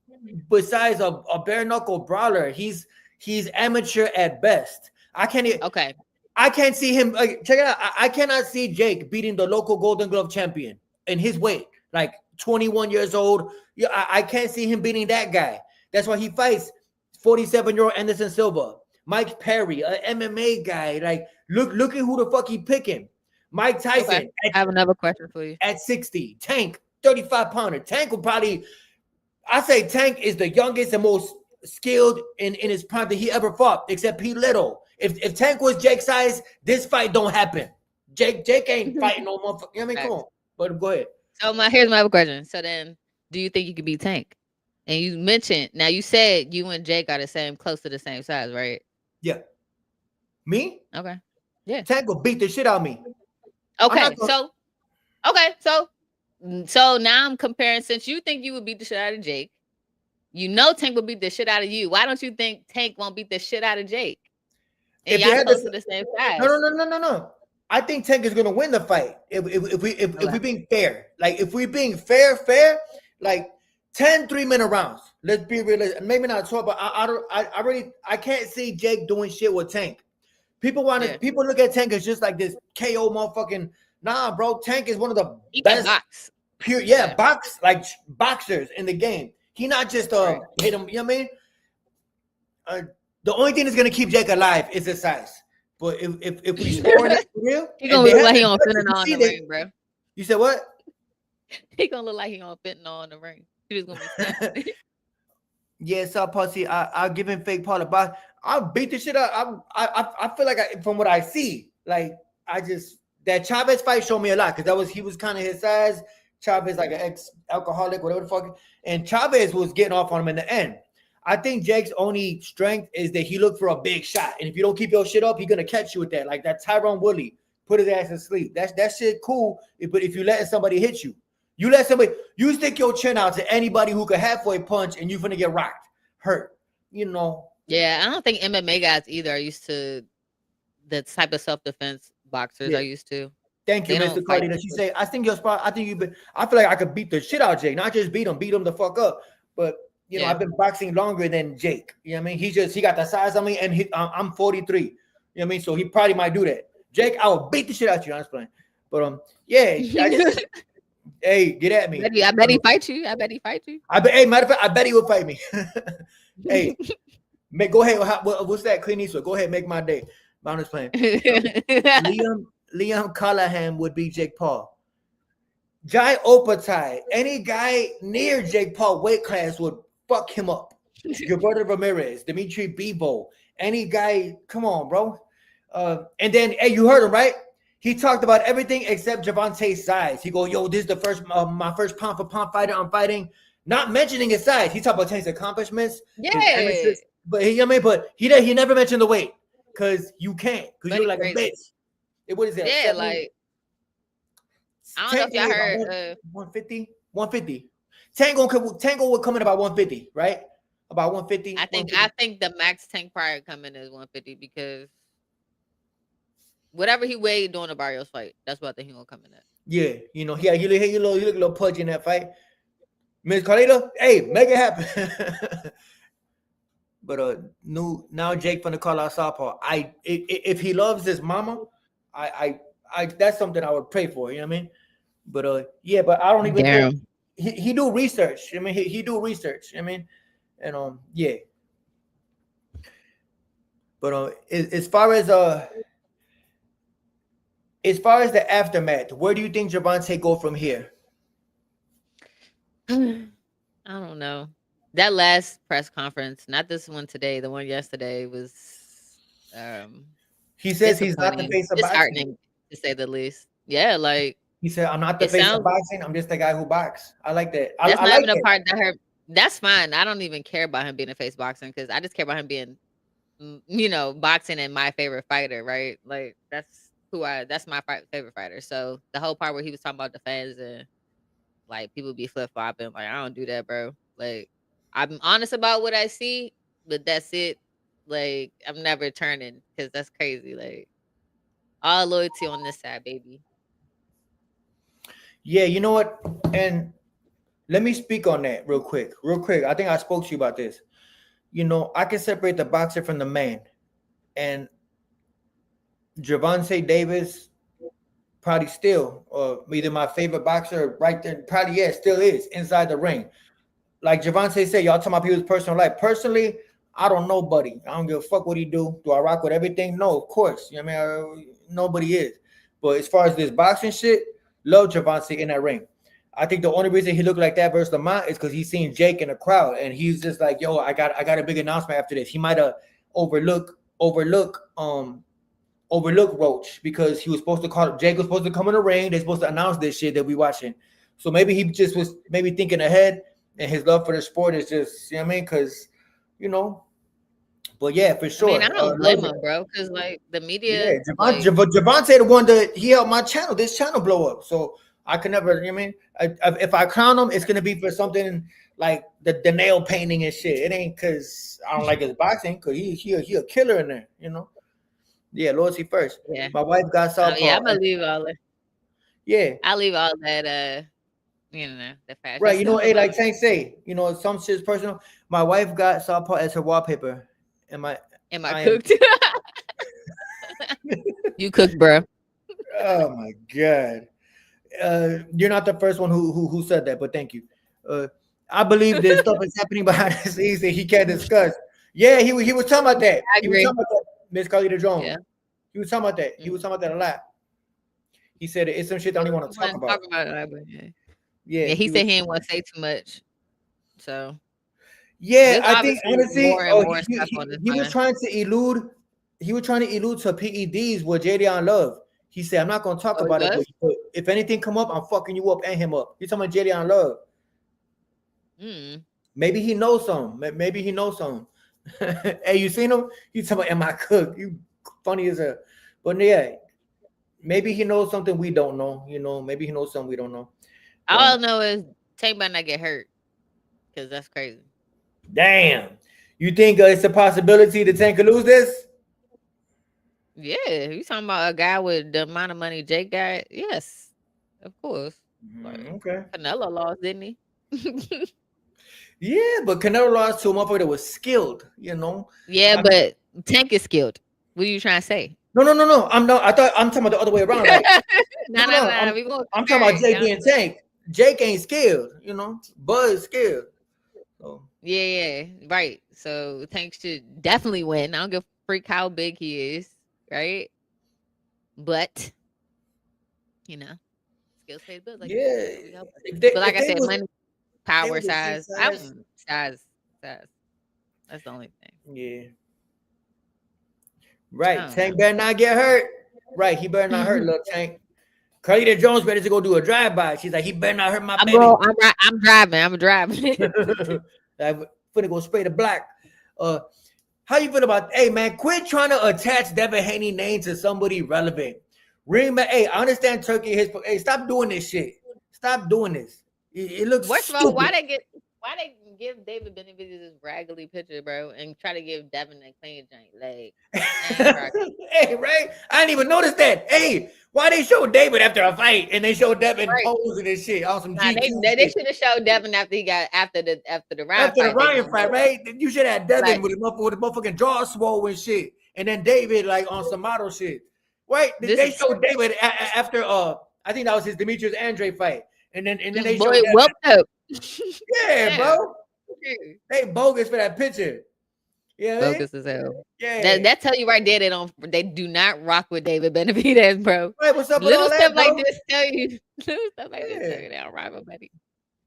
besides a bare knuckle brawler. He's amateur at best. I can't see him. Like, check it out. I cannot see Jake beating the local Golden Glove champion in his weight, like 21 years old. Yeah, I can't see him beating that guy. That's why he fights 47-year-old Anderson Silva. Mike Perry, an MMA guy. Like, look at who the fuck he picking. Mike Tyson. Okay. I have another question for you. At 60. Tank, 35-pounder. Tank will probably, I say Tank is the youngest and most skilled in his prime that he ever fought, except Pete Little. If Tank was Jake's size, this fight don't happen. Jake ain't fighting no motherfucker. You know what I mean? Come on. But go ahead. So here's my other question. So then, do you think you could beat Tank? And you mentioned, now you said you and Jake are close to the same size, right? Yeah. Me? Okay. Yeah. Tank will beat the shit out of me. Okay. So now I'm comparing, since you think you would beat the shit out of Jake, you know Tank will beat the shit out of you. Why don't you think Tank won't beat the shit out of Jake? And If they y'all had close this, to the same no. I think Tank is gonna win the fight. If we being fair, like if we being fair, like 10 3-minute rounds. Let's be realistic. Maybe not 12, but I can't see Jake doing shit with Tank. People look at Tank as just like this KO motherfucking. Nah, bro. Tank is one of the best box. pure boxers in the game. He not just hit him. You know what I mean? The only thing that's gonna keep Jake alive is his size. But if we scoring it for real, he gonna look like he on fentanyl in the ring, bro. You said what? He gonna look like he on fentanyl in the ring. He just gonna be Yeah, South Pussy. I'll give him fake Paula box. I'll beat the shit up. I feel like from what I see, like that Chavez fight showed me a lot because he was kind of his size. Chavez like an ex-alcoholic, whatever the fuck, and Chavez was getting off on him in the end. I think Jake's only strength is that he looked for a big shot, and if you don't keep your shit up, he's gonna catch you with that. Like that Tyrone Woodley put his ass to sleep. That shit cool, but if you letting somebody hit you. You stick your chin out to anybody who could halfway punch and you're gonna get rocked, hurt. You know. Yeah, I don't think MMA guys either are used to the type of self-defense boxers are used to. Thank you, Mr. Cardi. That she say, I think your spot. I think I feel like I could beat the shit out of Jake, not just beat him the fuck up. But you know, I've been boxing longer than Jake. You know what I mean? He got the size on me, and I'm 43. You know what I mean? So he probably might do that. Jake, I will beat the shit out of you. I'm just playing. But hey, get at me. I bet he fight you. Hey, matter of fact, I bet he would fight me. Hey, go ahead. What's that, Clint Eastwood? Go ahead, make my day. I'm just playing. Liam Callahan would be Jake Paul. Jai Opatai, any guy near Jake Paul weight class would fuck him up. Gervonta Ramirez, Dimitri Bivol, any guy. Come on, bro. And then, hey, you heard him, right? He talked about everything except Gervonta's size. He go, yo, this is the first, my first pound for pound fighter I'm fighting. Not mentioning his size. He talked about Tank's accomplishments. Yeah. But he never mentioned the weight because you can't because you're like a bitch. What is that? Yeah, like I don't know if y'all heard 150. Tango would come in about 150, right? About 150. I think the max Tank Pryor coming is 150 because whatever he weighed during the Barrios fight, that's what I think he gonna come in at. Yeah, you know, he look a little pudgy in that fight. Miss Carlita, hey, make it happen. But now Jake finna call out Southpaw. If he loves his mama, I that's something I would pray for. You know what I mean? But but I don't even know. He do research. I mean, he do research. I mean, and yeah. But as far as the aftermath, where do you think Gervonta go from here? I don't know. That last press conference, not this one today, the one yesterday was he says he's not the face of boxing, to say the least. Yeah, like he said, I'm not the face of boxing, I'm just the guy who boxes. I like that. That's not even a part that hurt. That's fine. I don't even care about him being a face boxing because I just care about him being, boxing and my favorite fighter, right? Like that's my favorite fighter. So the whole part where he was talking about the fans and like people be flip flopping, like I don't do that, bro. Like I'm honest about what I see, but that's it. Like I'm never turning because that's crazy. Like all loyalty on this side, baby. Yeah, you know what? And let me speak on that real quick. I think I spoke to you about this. You know, I can separate the boxer from the man. And Gervonta Davis probably still, either my favorite boxer right there, probably, still is inside the ring. Like Gervonta said, y'all talking about people's personal life. Personally, I don't know, buddy. I don't give a fuck what he do. Do I rock with everything? No, of course. You know what I mean? Nobody is. But as far as this boxing shit, love Gervonta in that ring. I think the only reason he looked like that versus Lamont is because he's seen Jake in the crowd, and he's just like, "Yo, I got a big announcement after this." He might have overlook Roach because he was supposed to call. Jake was supposed to come in the ring. They're supposed to announce this shit that we watching. So maybe he just was thinking ahead, and his love for the sport is just, you know what I mean? Because, But yeah, for I sure. mean, I don't blame Logic. him, bro, because like the Yeah, media, like Gervonta the one that he helped my channel, this channel blow up. So I can never, you know what I mean? If I crown him, it's gonna be for something like the nail painting and shit. It ain't because I don't like his boxing, because he a killer in there, you know. Yeah, loyalty first. yeah. My wife got Oh yeah, southpaw. I'm gonna leave all that. Yeah, I leave all that. You know, the fashion right. You know, stuff hey, alone. like Tank say, you know, some shit's personal. My wife got southpaw as her wallpaper, and Am I I am. cooked? You cook, bro. Oh my god. You're not the first one who said that, but thank you. I believe there's stuff is happening behind the scenes that he can't discuss. Yeah, he was talking about that. I He was agree. talking about that, Miss Carlita Jones. Yeah. He was talking about that. He was talking about that a lot. He said it's some shit I don't even want to talk about. Yeah. Yeah, Yeah, he said was, he didn't want to say too much. So yeah, there's I think obviously honestly, more and more stuff on this he was mind. trying to elude. He was trying to elude to PEDs with Jadion Love. He said, "I'm not gonna talk Oh, he about it, was? but if anything come up, I'm fucking you up and him up." He's talking about Jadion Love. Mm. Maybe he knows some. Maybe he knows some. Hey, you seen him? He's talking about, "Am I cook?" You funny as a. But yeah, maybe he knows something we don't know. You know, maybe he knows something we don't know. All But I know is Tank might not get hurt because that's crazy. damn, you think it's a possibility that Tank could lose this? Yeah, you talking about a guy with the amount of money Jake got? Yes, of course. Like, Okay. Canelo lost, didn't he? Yeah, but Canelo lost to a motherfucker that was skilled. You know. Yeah, but Tank is skilled. What are you trying to say? No. I'm not. I thought I'm talking about the other way around. Like, No. We won't I'm talking compare about it. Jake Y'all- being Tank. Jake ain't skilled. You know, Bud is skilled. So. Yeah, right. So Tank should definitely win. I don't give a freak how big he is, right? But you know, skills pay the bills, like you said. So we Yeah, hope. if But like I they said, was money, they power, was the same size. I size. size. That's the only thing. Yeah, right. I don't Tank know. better not get hurt. Right, he better not hurt little Tank. Carlita Jones better to go do a drive by. She's like, he better not hurt my baby. Bro, I'm driving. I'm driving. I'm finna go spray the black. How you feel about? Hey man, quit trying to attach Devin Haney name to somebody relevant. Hey, I understand Turkey. Hey, stop doing this shit. Stop doing this. It looks First of all, stupid. why they give David Benavidez this raggedy picture, bro, and try to give Devin a clean joint? Like, Hey, right? I didn't even notice that. Hey, why they show David after a fight and they show Devin right. posing and shit on some Nah, GQ they shit. should have showed Devin after he got after the Ryan After the fight. They Ryan gonna fight, do it. right? You should have Devin Right. with a motherfucking jaw swole and shit, and then David like on some model shit. Right? They showed David after I think that was his Demetrius Andre fight, and then they showed Devin. Whooped up. Yeah, bro. They bogus for that picture. Yeah, Bogus as hell. Yeah. That tell you right there they do not rock with David Benavidez, bro. Right, what's up with Little all stuff that, like bro? this tell you little stuff like this tell you they don't rock with buddy.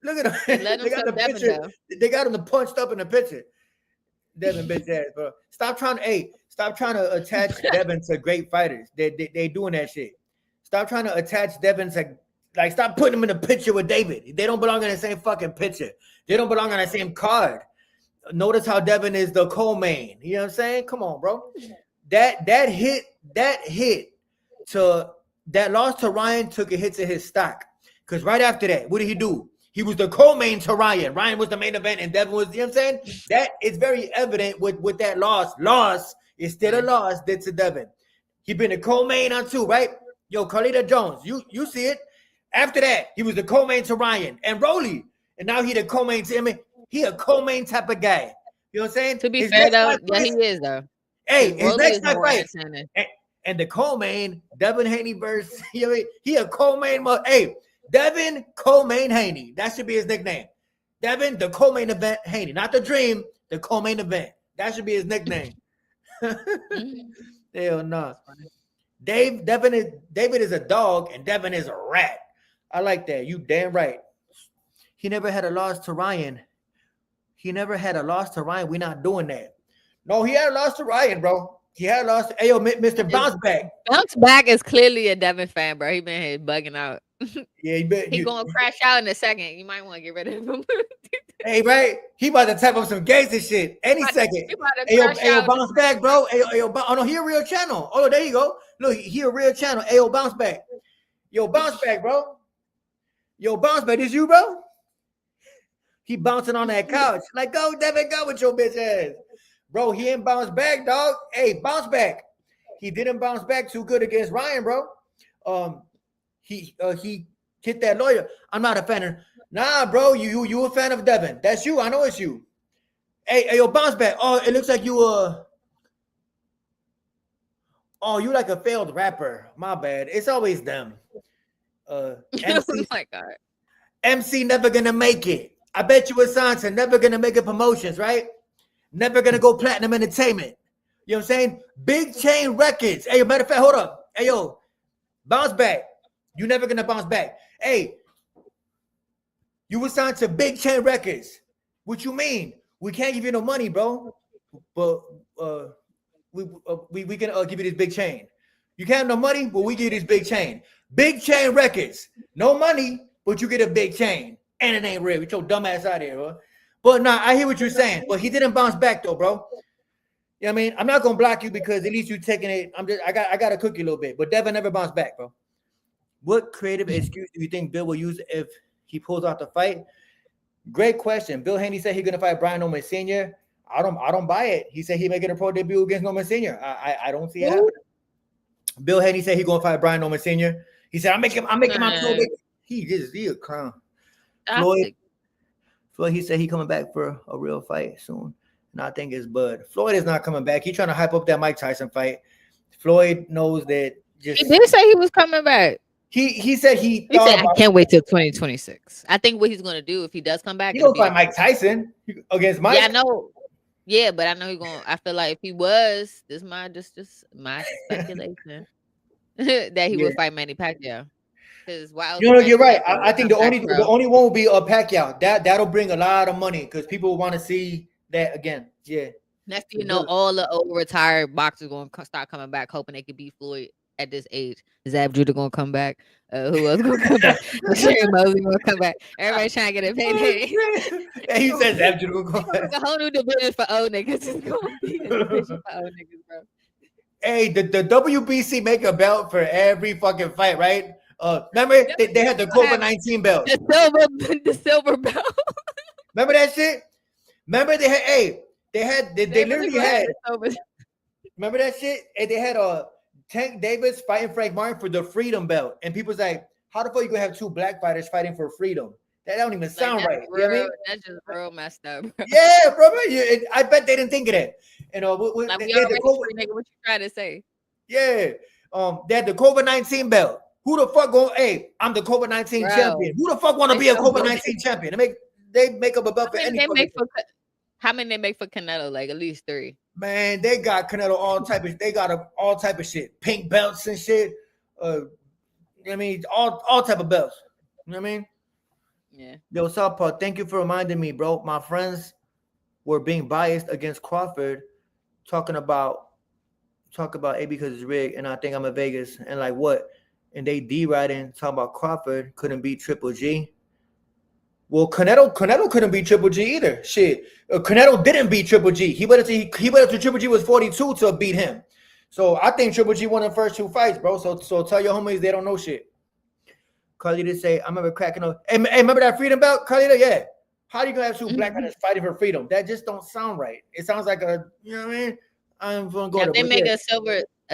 Look at them. Let They got the Devin picture. though. They got him punched up in the picture. Devin bitch ass, bro. Stop trying to attach Devin to great fighters. They doing that shit. Stop trying to attach Devin to stop putting him in a picture with David. They don't belong in the same fucking picture. They don't belong on the same card. Notice how Devin is the co-main. You know what I'm saying? Come on, bro. That loss to Ryan took a hit to his stock. Because right after that, what did he do? He was the co-main to Ryan. Ryan was the main event, and Devin was, you know what I'm saying? That is very evident with that loss. Loss is still a loss did to Devin. He been a co-main on two, right? Yo, Carlita Jones, you see it. After that, he was the co-main to Ryan and Rolly. And now he the co-main to him. He a co-main type of guy. You know what I'm saying? To be fair though, yeah, he is though. Hey, his Rolly next is more fight. And the co-main, Devin Haney versus he a co-main. Hey, Devin co-main Haney. That should be his nickname. Devin, the co-main event Haney, not the dream, the co-main event. That should be his nickname. Hell no. David is a dog and Devin is a rat. I like that. You damn right. He never had a loss to Ryan. We're not doing that. No, he had a loss to Ryan, bro. He had a loss to Mr. Bounce Back. Bounce Back is clearly a Devin fan, bro. He been here bugging out. Yeah, he gonna crash out in a second. You might want to get rid of him. Hey, right? He about to type up some gangster shit any second. He about to Ayo, crash out. bounce back, bro. Oh no, he a real channel. Oh, there you go. Look, he a real channel. Ayo, bounce back. Yo, bounce back, bro. Yo, bounce back. This you, bro? He bouncing on that couch. Like, go, Devin, go with your bitch ass. Bro, he ain't bounce back, dog. Hey, bounce back. He didn't bounce back too good against Ryan, bro. He hit that lawyer. I'm not a fan of. Nah, bro, you a fan of Devin. That's you. I know it's you. Hey, yo, bounce back. Oh, it looks like you oh, you like a failed rapper. My bad. It's always them. MC, Oh my God. MC never gonna make it. I bet you Asante never gonna make it promotions, right? Never gonna go platinum entertainment. You know what I'm saying? Big Chain Records. Hey, matter of fact, hold up. Hey, yo, bounce back. You never gonna bounce back. Hey, you were signed to Big Chain Records. What you mean? We can't give you no money, bro. But we can give you this big chain. You can't have no money, but we give you this big chain. Big Chain Records. No money, but you get a big chain. And it ain't real. Get your dumb ass out of here, bro. But nah, I hear what you're saying. But he didn't bounce back though, bro. You know what I mean? I'm not gonna block you because at least you taking it. I gotta cook you a little bit. But Devin never bounced back, bro. What creative excuse do you think Bill will use if he pulls out the fight? Great question. Bill Haney said he's gonna fight Brian Norman Sr. I don't buy it. He said he making a pro debut against Norman Sr. I don't see it happening. Bill Haney said he's gonna fight Brian Norman Sr. He said I'm making my pro debut. He a clown. Floyd, he said he coming back for a real fight soon. And I think it's Bud. Floyd is not coming back. He's trying to hype up that Mike Tyson fight. Floyd knows that He did say he was coming back. He said he said I can't wait till 2026. I think what he's gonna do if he does come back, he gonna fight Mike Tyson against Mike. Yeah, I know. Yeah, but I know he's gonna. I feel like if he was, this my just my speculation that he would fight Manny Pacquiao. Because you're right. I think the only one will be Pacquiao. That'll bring a lot of money because people want to see that again. Yeah. Next thing you know, all the old retired boxers gonna start coming back, hoping they could beat Floyd at this age. Zab Judah gonna come back. Who else gonna come back? Sherry Mosley gonna come back. Everybody trying to get a payday. And he said Zab Judah gonna come back. The whole new division for old niggas is gonna be a division for old niggas, bro. Hey, the WBC make a belt for every fucking fight, right? Remember they had the COVID-19 belt, the silver belt. Remember that shit? Remember they literally had. Remember that shit? And they had Tank Davis fighting Frank Martin for the freedom belt, and people's like, "How the fuck you gonna have two black fighters fighting for freedom? That don't even sound right." Real, you know what I mean? That's just real messed up, bro. Yeah, bro. I bet they didn't think of that. You know, like we already nigga, what you trying to say? Yeah, they had the COVID-19 belt. Who the fuck going? Hey, I'm the COVID-19 champion. Who the fuck want to be a COVID-19 champion? They make up a belt for anything. How many they make for Canelo? Like at least 3. Man, they got Canelo all type of shit. Pink belts and shit. I mean, all type of belts. You know what I mean? Yeah. Yo, Southpaw, thank you for reminding me, bro. My friends were being biased against Crawford, talking about A because it's rigged, and I think I'm in Vegas, and like what? And they deriding, talking about Crawford couldn't beat Triple G. Well, Canelo couldn't beat Triple G either. Shit, Canelo didn't beat Triple G. He waited till Triple G was 42 to beat him. So I think Triple G won the first 2 fights, bro. So tell your homies they don't know shit. Carlita say, I remember cracking up. Hey, remember that freedom belt, Carlita? Yeah. How you gonna have 2 black guys fighting for freedom? That just don't sound right. It sounds like you know what I mean? I'm gonna go. They make a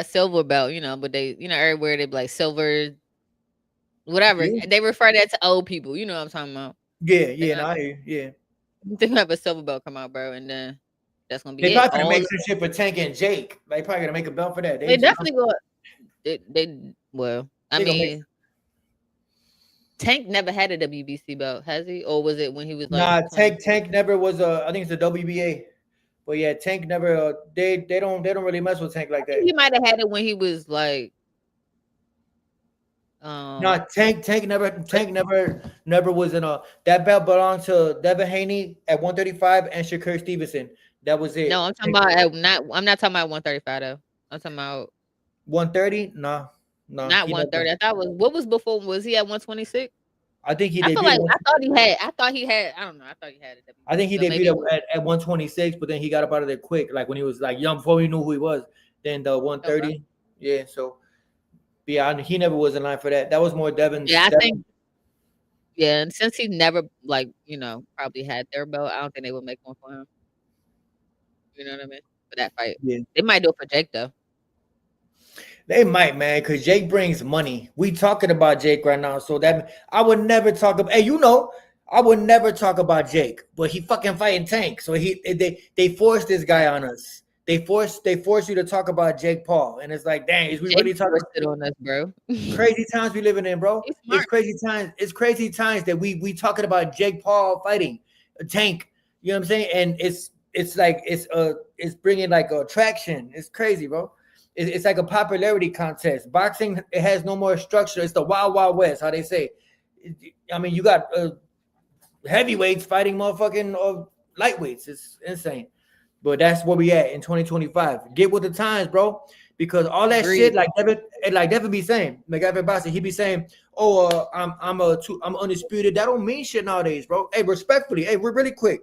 silver belt, you know, but they, you know, everywhere they be like silver, whatever. Yeah. They refer that to old people. You know what I'm talking about? Yeah, I hear you. Yeah. They have a silver belt come out, bro, and then that's gonna be they probably gonna make some shit for Tank and Jake. They probably gonna make a belt for that. They definitely go. I mean, Tank never had a WBC belt, has he? Or was it when he was like? Nah, Tank never was I think it's a WBA. But yeah, Tank never. They don't really mess with Tank like that. He might have had it when he was like. No, Tank never was in a. That belt belonged to Devin Haney at 135 and Shakur Stevenson. That was it. No, I'm talking about I'm not talking about 135 though. I'm talking about 130. No, not 130. I thought what was before? Was he at 126? I think he I feel debuted. like I thought he had. I don't know. I thought he had a W. I think he So maybe debuted at 126, but then he got up out of there quick. Like when he was like young, before we knew who he was. Then the 130. Okay. Yeah. So yeah, he never was in line for that. That was more Devin's. Yeah, I think. Yeah, and since he never probably had their belt, I don't think they would make one for him. You know what I mean? For that fight, Yeah. they might do it for Jake though. They might, man, because Jake brings money. We talking about Jake right now, so that I would never talk about. Hey, I would never talk about Jake, but he fucking fighting Tank. So they forced this guy on us. They force you to talk about Jake Paul, and it's like, dang, is we Jake really talking forced it on us, bro? crazy times we living in, bro? He's smart. It's crazy times. It's crazy times that we talking about Jake Paul fighting Tank. You know what I'm saying? And it's like it's bringing like attraction. It's crazy, bro. It's like a popularity contest. Boxing, it has no more structure. It's the wild, wild west, how they say. I mean, you got heavyweights fighting motherfucking lightweights. It's insane. But that's where we at in 2025. Get with the times, bro. Because all that shit, like Devin be saying, Macgyverick boxing, he be saying, "Oh, I'm undisputed." That don't mean shit nowadays, bro. Hey, respectfully, hey, we're really quick.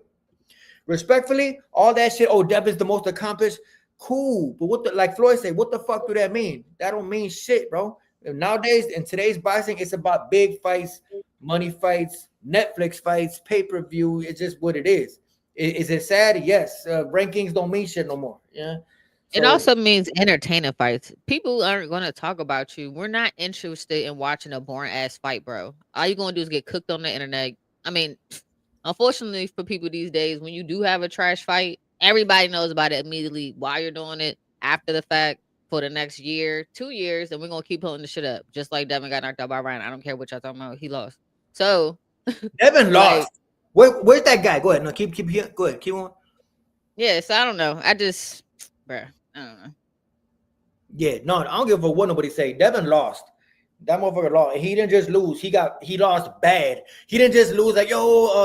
Respectfully, all that shit. Oh, Devin's the most accomplished. Cool, but like Floyd said, what the fuck do that mean? That don't mean shit, bro. And nowadays, in today's boxing, it's about big fights, money fights, Netflix fights, pay-per-view. It's just what it is. Is it sad? Yes. Rankings don't mean shit no more. Yeah. So, it also means entertaining fights. People aren't going to talk about you. We're not interested in watching a boring ass fight, bro. All you're going to do is get cooked on the internet. I mean, unfortunately for people these days, when you do have a trash fight, everybody knows about it immediately while you're doing it, after the fact, for the next year, 2 years, and we're gonna keep pulling the shit up. Just like Devin got knocked out by Ryan. I don't care what y'all talking about. He lost. So Devin lost. Where's that guy? Go ahead. No, keep go ahead. Keep on. Yeah, so I don't know. I don't know. Yeah, no, I don't give a what nobody say. Devin lost. That motherfucker lost. He didn't just lose. He lost bad. He didn't just lose like,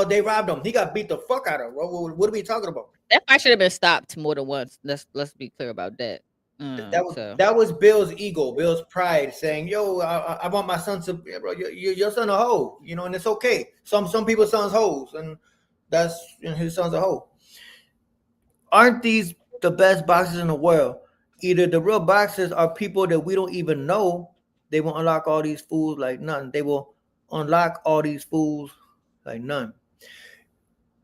they robbed him. He got beat the fuck out of, bro. What are we talking about? That fight should have been stopped more than once. Let's be clear about that. That was Bill's ego, Bill's pride, saying, "Yo, I want my son to, yeah, bro. Your son a hoe, and it's okay. Some people's sons hoes, and that's his son's a hoe. Aren't these the best boxers in the world? Either the real boxers are people that we don't even know. They will unlock all these fools like none. They will unlock all these fools like none."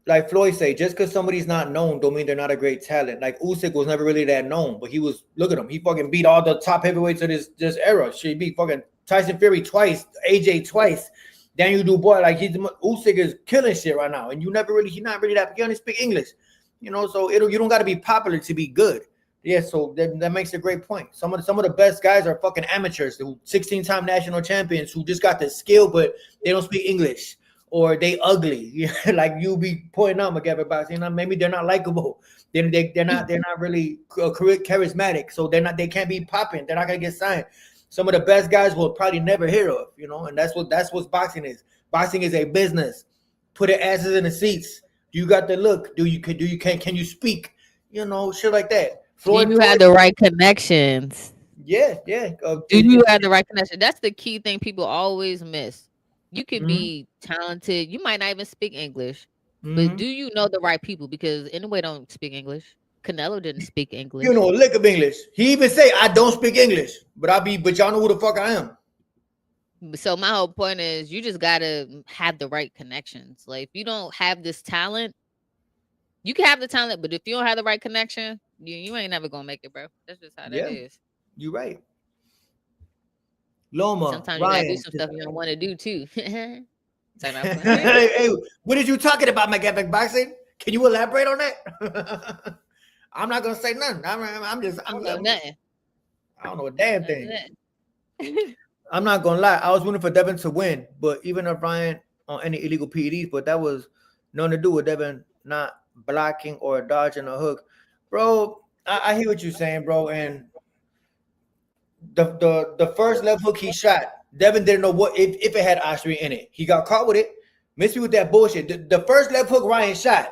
Like Floyd say, just because somebody's not known don't mean they're not a great talent. Like Usyk was never really that known, but look at him. He fucking beat all the top heavyweights of this era. She beat fucking Tyson Fury twice, AJ twice, Daniel Dubois. Like Usyk is killing shit right now. And he's not really that, he only speak English. So you don't got to be popular to be good. Yeah, so that makes a great point. Some of the best guys are fucking amateurs, who 16-time national champions who just got the skill, but they don't speak English. Or they ugly, like you be pointing out, Macgyverick boxing. Maybe they're not likable. They're not really charismatic. So they can't be popping. They're not gonna get signed. Some of the best guys will probably never hear of, and that's what boxing is. Boxing is a business. Put your asses in the seats. Do you got the look? Can you speak? Shit like that. Do you have the right connections? Yeah. Do you have the right connection? That's the key thing people always miss. You could be talented. You might not even speak English, but do you know the right people? Because anyway, don't speak English. Canelo didn't speak English. A lick of English. He even say, "I don't speak English, but y'all know who the fuck I am." So my whole point is, you just gotta have the right connections. Like, if you don't have this talent, you can have the talent, but if you don't have the right connection, you ain't never gonna make it, bro. That's just how that is. You're right. Loma, sometimes Ryan. You gotta do some stuff you don't want to do too. Hey, what are you talking about, Macgyverick boxing? Can you elaborate on that? I'm not gonna say nothing. I don't know nothing. I don't know a damn thing. I'm not gonna lie. I was rooting for Devin to win, but even if Ryan on any illegal PEDs, but that was nothing to do with Devin not blocking or dodging a hook, bro. I hear what you're saying, bro, and the first left hook he shot, Devin didn't know what if it had archery in it. He got caught with it. Missed me with that bullshit. The first left hook Ryan shot,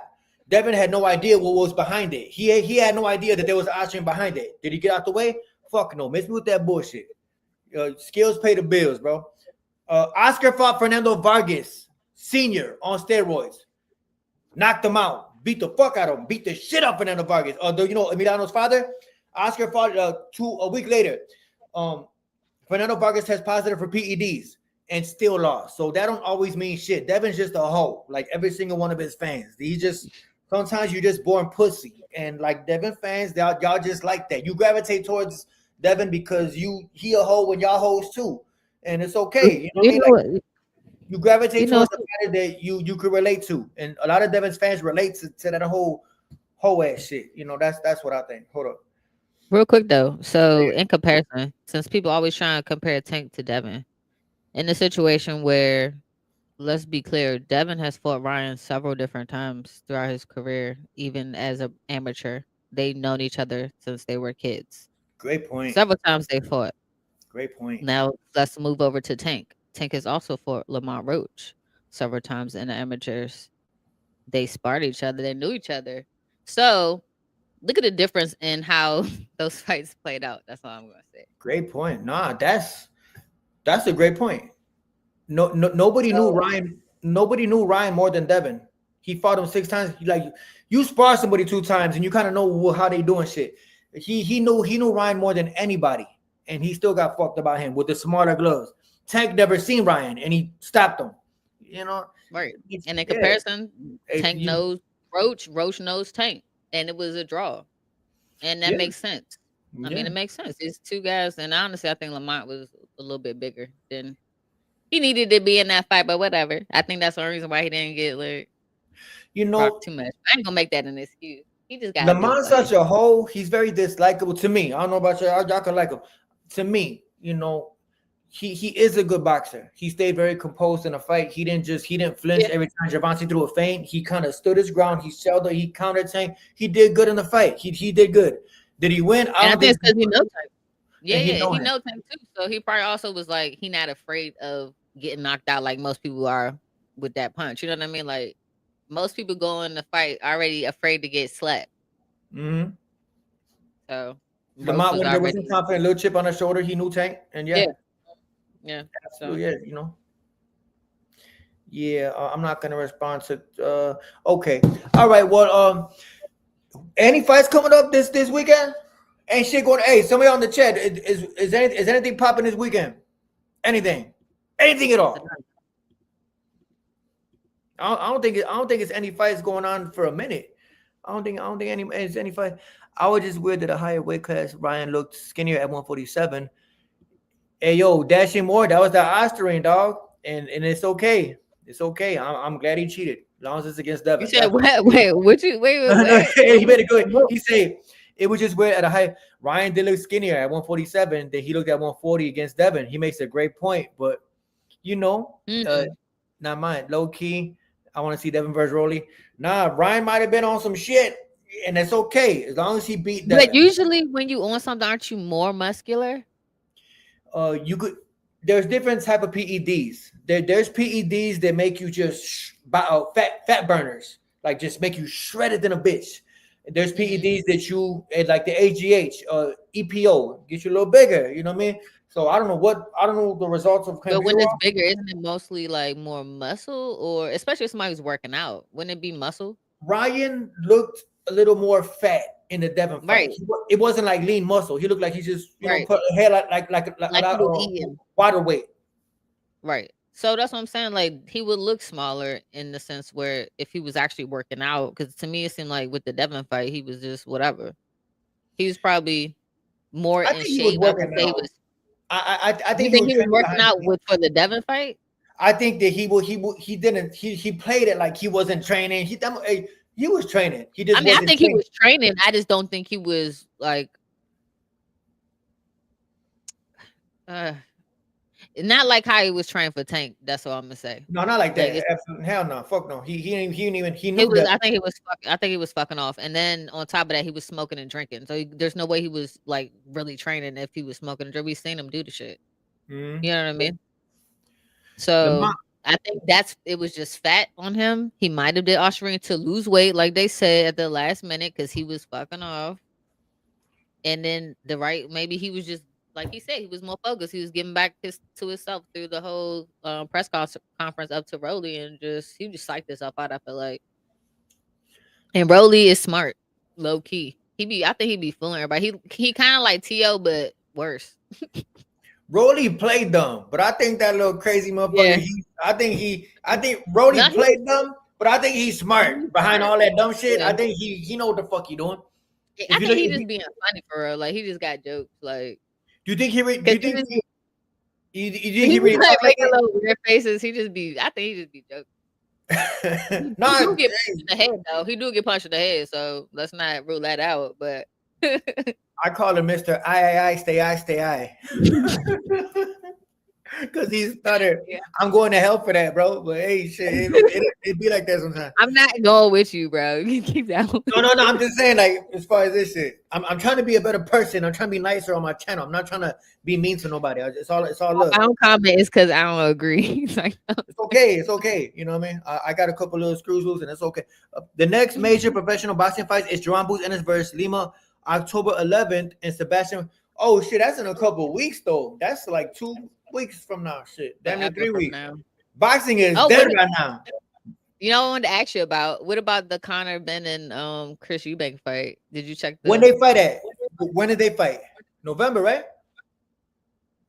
Devin had no idea what was behind it. He had no idea that there was archery behind it. Did he get out the way? Fuck no. Miss me with that bullshit. Skills pay the bills, bro. Oscar fought Fernando Vargas Sr. on steroids. Knocked him out. Beat the fuck out of him. Beat the shit out of Fernando Vargas. You know Emiliano's father? Oscar fought a week later. Fernando Vargas test positive for PEDs and still lost. So that don't always mean shit. Devin's just a hoe, like every single one of his fans. He just sometimes you're just born pussy, and like Devin fans, y'all just like that. You gravitate towards Devin because he a hoe and y'all hoes too, and it's okay. You know what I mean? Like, you gravitate towards the matter that you could relate to, and a lot of Devin's fans relate to that whole hoe ass shit. You know, that's what I think. Hold up. Real quick though, so in comparison, since people always try to compare Tank to Devin, in the situation where, let's be clear, Devin has fought Ryan several different times throughout his career, even as an amateur. They've known each other since they were kids. Great point. Several times they fought. Great point. Now let's move over to Tank. Tank has also fought Lamont Roach several times in the amateurs. They sparred each other. They knew each other. So look at the difference in how those fights played out. That's all I'm going to say. Great point. Nah, that's a great point. Nobody knew Ryan. Nobody knew Ryan more than Devin. He fought him 6 times. Like you spar somebody 2 times, and you kind of know how they doing shit. He knew Ryan more than anybody, and he still got fucked about him with the smarter gloves. Tank never seen Ryan, and he stopped him. You know, right? And in comparison, Tank knows Roach. Roach knows Tank, and it was a draw, and that makes sense. I mean, it makes sense. It's 2 guys, and honestly, I think Lamont was a little bit bigger than he needed to be in that fight, but whatever. I think that's the only reason why he didn't get like too much. I ain't gonna make that an excuse. He just got Lamont's such a hoe. He's very dislikable to me. I don't know about y'all can like him. To me, you know, he is a good boxer. He stayed very composed in the fight. He didn't flinch every time Gervonta threw a feint. He kind of stood his ground. He sheltered. He countered Tank. He did good in the fight. He did good. Did he win? I think it's because he knows Tank. Yeah, he knows Tank too. So he probably also was like, he not afraid of getting knocked out like most people are with that punch. You know what I mean? Like most people go in the fight already afraid to get slapped. Mm-hmm. So Lamont was already confident, little chip on his shoulder. He knew Tank, and yeah. So yeah, you know. Yeah, I'm not gonna respond to. Okay, all right. Well, any fights coming up this weekend? Ain't shit going. Hey, somebody on the chat. Is anything popping this weekend? Anything at all? I don't think it's any fights going on for a minute. I don't think any fight. I was just weird that a higher weight class Ryan looked skinnier at 147. Hey yo, Dashing Moore, that was the Osterine, dog, and it's okay. It's okay. I'm glad he cheated, as long as it's against Devin. You said what? Wait. He made it good. He said it was just weird at a high. Ryan did look skinnier at 147. Then he looked at 140 against Devin. He makes a great point, but you know, not mine. Low key, I want to see Devin versus Rolly. Nah, Ryan might have been on some shit, and that's okay as long as he beat Devin. But usually, when you on something, aren't you more muscular? You could. There's different type of PEDs. There's PEDs that make you just fat burners, like just make you shredded than a bitch. There's PEDs that you like the AGH, EPO, get you a little bigger. You know what I mean? So I don't know the results of. But when it's bigger, isn't it mostly like more muscle, or especially if somebody's working out? Wouldn't it be muscle? Ryan looked a little more fat in the Devin fight. Right. It wasn't like lean muscle. He looked like he just know put hair like water weight. Right. So that's what I'm saying. Like he would look smaller in the sense where if he was actually working out, because to me it seemed like with the Devin fight he was just whatever. He was probably more in shape. I think he was working out for the Devin fight. I think that he played it like he wasn't training. He was training. He just. I think he was training. I just don't think he was like. Not like how he was training for Tank. That's all I'm gonna say. No, not like that. Hell no, fuck no. He knew that. I think he was fucking off. And then on top of that, he was smoking and drinking. So there's no way he was like really training if he was smoking and drinking. We've seen him do the shit. Mm-hmm. You know what I mean? So I think it was just fat on him. He might have did Osterine to lose weight, like they said at the last minute, because he was fucking off. And then maybe he was just like he said, he was more focused. He was giving back to himself through the whole conference up to Rolly, and he just psyched himself out. I feel like, and Rolly is smart, low key. I think he be fooling everybody. He kind of like To, but worse. Rolly played dumb, but I think that little crazy motherfucker. Yeah. I think Rolly played dumb, but I think he's smart behind all that dumb shit. Yeah. I think he know what the fuck he doing. I think he just being funny for real. Like he just got jokes. Like, do you think he? Do you think he? You think he really like talk like making that? little weird faces? I think he just be joking. Nah, He do get punched in the head though. He do get punched in the head, so let's not rule that out. But I call him Mr. I stay. Because he stuttered. Yeah. I'm going to hell for that, bro. But hey, shit, it be like that sometimes. I'm not going with you, bro. You keep that one. No. I'm just saying, like, as far as this shit, I'm trying to be a better person. I'm trying to be nicer on my channel. I'm not trying to be mean to nobody. It's all love. I don't comment. It's because I don't agree. It's okay. You know what I mean? I got a couple little screws loose, and it's okay. The next major professional boxing fight is Jerome Boots Ennis versus Lima, October 11th, and Sebastian. Oh shit, that's in a couple weeks though. That's like 2 weeks from now. Shit, damn near 3 weeks. Now. Boxing is dead right now. You know, I wanted to ask you about what about the Conor Ben and Chris Eubank fight? Did you check when they fight at? When did they fight? November, right?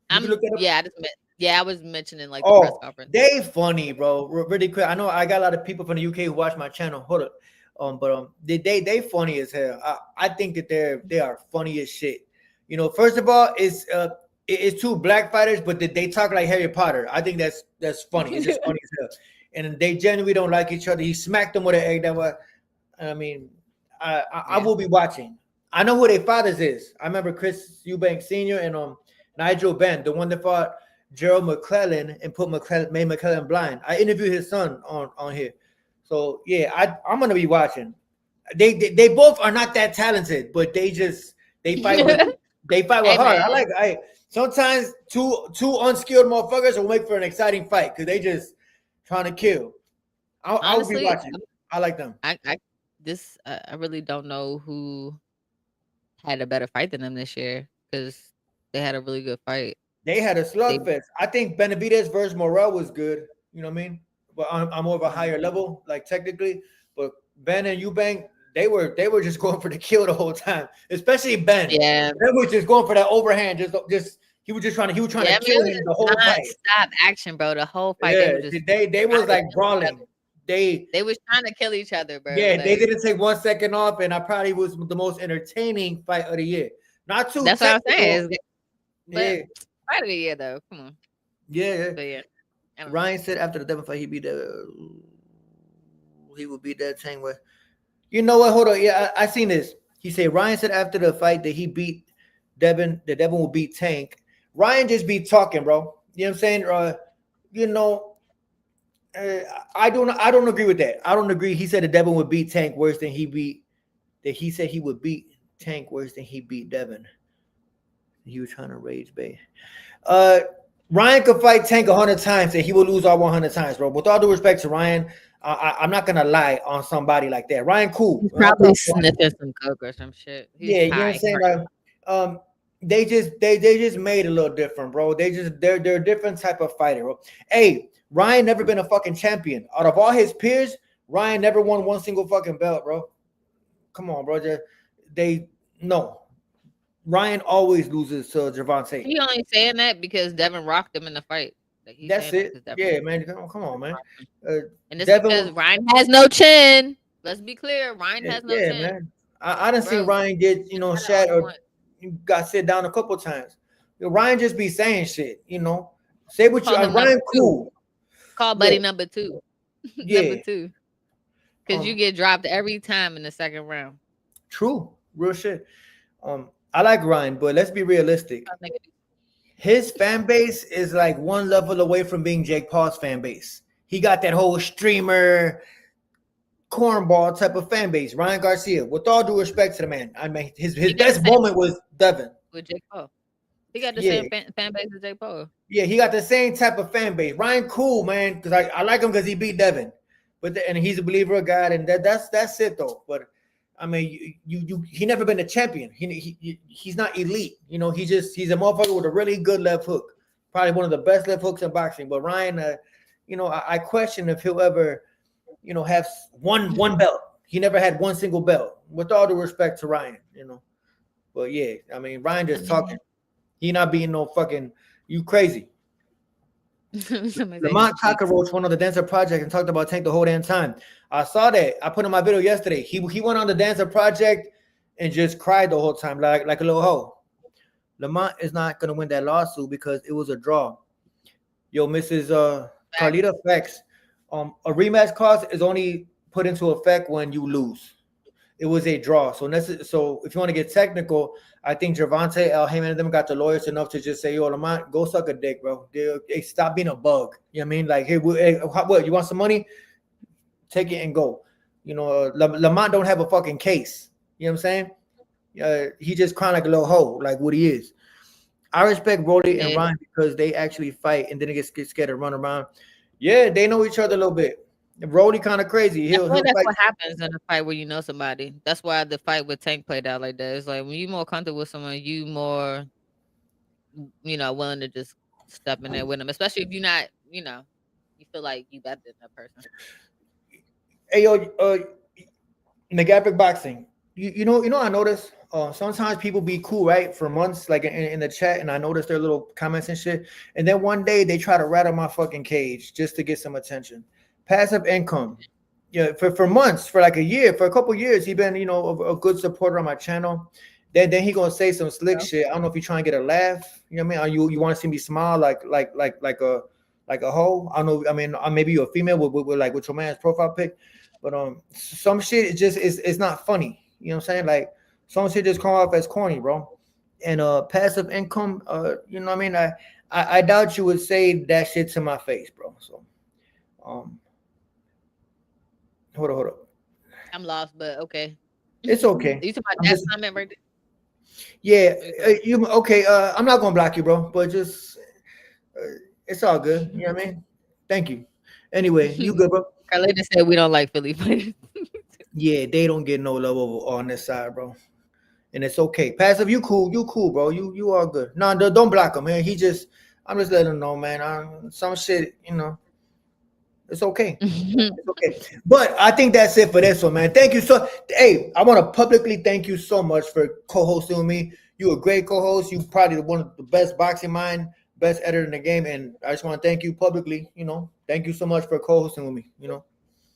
I was mentioning like the press conference. They funny, bro. Really quick. I know I got a lot of people from the UK who watch my channel. Hold up. But they funny as hell. I think that they are funny as shit. You know, first of all, it's two black fighters, but they talk like Harry Potter. I think that's funny. It's just funny as hell. And they genuinely don't like each other. He smacked them with an egg. I mean, I will be watching. I know who their fathers is. I remember Chris Eubank Sr. and Nigel Benn, the one that fought Gerald McClellan and made McClellan blind. I interviewed his son on here. So yeah, I'm gonna be watching. They both are not that talented, but they fight with heart. Sometimes two unskilled motherfuckers will make for an exciting fight because they just trying to kill. I'll be watching. I like them. I really don't know who had a better fight than them this year because they had a really good fight. They had a slugfest. I think Benavidez versus Morel was good. You know what I mean? But I'm more of a higher level, like technically. But Ben and Eubank, they were just going for the kill the whole time. Especially Ben. Yeah, they were just going for that overhand. He was trying to kill him the whole fight. Stop action, bro. The whole fight. Yeah, they was like brawling. They was trying to kill each other, bro. Yeah, they didn't take 1 second off, and I probably was the most entertaining fight of the year. Not too. That's what I'm saying. Yeah. Fight of the year, though. Come on. Yeah. But yeah. Ryan said after the Devin fight, he would beat that Tank with. You know what? Hold on. Yeah, I seen this. He said Ryan said after the fight that he beat Devin, that Devin will beat Tank. Ryan just be talking, bro. You know what I'm saying? I don't agree with that. I don't agree. He said that Devin would beat Tank worse than he said he would beat Tank worse than he beat Devin. He was trying to rage bait. Ryan could fight Tank 100 times and he will lose all 100 times, bro. With all due respect to Ryan, I'm not gonna lie on somebody like that. Ryan, cool. He's probably sniffing some coke or some shit. He's you know what I'm saying? Like, they just made a little different, bro. They're a different type of fighter, bro. Hey, Ryan never been a fucking champion. Out of all his peers, Ryan never won one single fucking belt, bro. Come on, bro. No. Ryan always loses to Gervonta. He only saying that because Devin rocked him in the fight. That's it. Yeah, man. Come on, man. And this because Ryan has no chin. Let's be clear. Ryan has no chin. Man. I done seen Ryan get, shot or got sit down a couple times. Ryan just be saying shit, Say what you Ryan cool. Call buddy number 2. Number 2. Because you get dropped every time in the second round. True. Real shit. I like Ryan, but let's be realistic. His fan base is like one level away from being Jake Paul's fan base. He got that whole streamer, cornball type of fan base. Ryan Garcia, with all due respect to the man, I mean, his best moment was Devin. With Jake Paul. He got the same fan base as Jake Paul. Yeah, he got the same type of fan base. Ryan, cool, man, because I like him because he beat Devin. And he's a believer of God, and that's it, though. But I mean, he never been a champion. He's not elite. You know, he's a motherfucker with a really good left hook. Probably one of the best left hooks in boxing. But Ryan, you know, I question if he'll ever, you know, have one belt. He never had one single belt. With all due respect to Ryan, you know. But yeah, I mean, Ryan just talking. He not being no fucking you crazy. Lamont Cockroach went on the Dancer Project and talked about Tank the whole damn time. I saw that. I put in my video yesterday. He went on the Dancer Project and just cried the whole time like a little hoe. Lamont is not gonna win that lawsuit because it was a draw. Yo, Mrs. Carlita Facts. A rematch clause is only put into effect when you lose. It was a draw. So if you want to get technical, I think Gervonta, Heyman, and them got the lawyers enough to just say, yo, Lamont, go suck a dick, bro. Hey, stop being a bug. You know what I mean? Like, hey, what, you want some money? Take it and go. You know, Lamont don't have a fucking case. You know what I'm saying? He just crying like a little hoe, like what he is. I respect Rolly and Ryan because they actually fight and then they get scared to run around. Yeah, they know each other a little bit. Rolly kind of crazy. He'll that's fight. what happens in a fight where you know somebody. That's why the fight with Tank played out like that. It's like when you more comfortable with someone, you more, you know, willing to just step in there with them, especially if you're not, you know, you feel like you better than that person. Hey yo, Macgyverick boxing. You know, I noticed sometimes people be cool, right, for months, like in the chat, and I noticed their little comments and shit. And then one day they try to rattle my fucking cage just to get some attention. Passive income. Yeah, for months, for like a year, for a couple years, he been, you know, a good supporter on my channel. Then he gonna say some slick shit. I don't know if he's trying to get a laugh. You know what I mean? Or you want to see me smile like a hoe? I don't know. I mean, maybe you're a female with your man's profile pic, but some shit it's not funny. You know what I'm saying? Like some shit just come off as corny, bro. And passive income, you know what I mean? I doubt you would say that shit to my face, bro. So hold up. I'm lost, but okay. It's okay. You talking about that comment right there? Yeah, you okay? I'm not gonna block you, bro, but just it's all good. You know what I mean? Thank you. Anyway, you good, bro? Carlita said we don't like Philly fighters. Yeah, they don't get no love on this side, bro. And it's okay. Passive, you cool, bro. You are good. No, don't block him, man. I'm just letting him know, man. Some shit, you know. It's okay. It's okay. But I think that's it for this one, man. Thank you hey, I want to publicly thank you so much for co-hosting with me. You a great co-host. You probably one of the best boxing mind, best editor in the game. And I just want to thank you publicly, you know. Thank you so much for co-hosting with me, you know.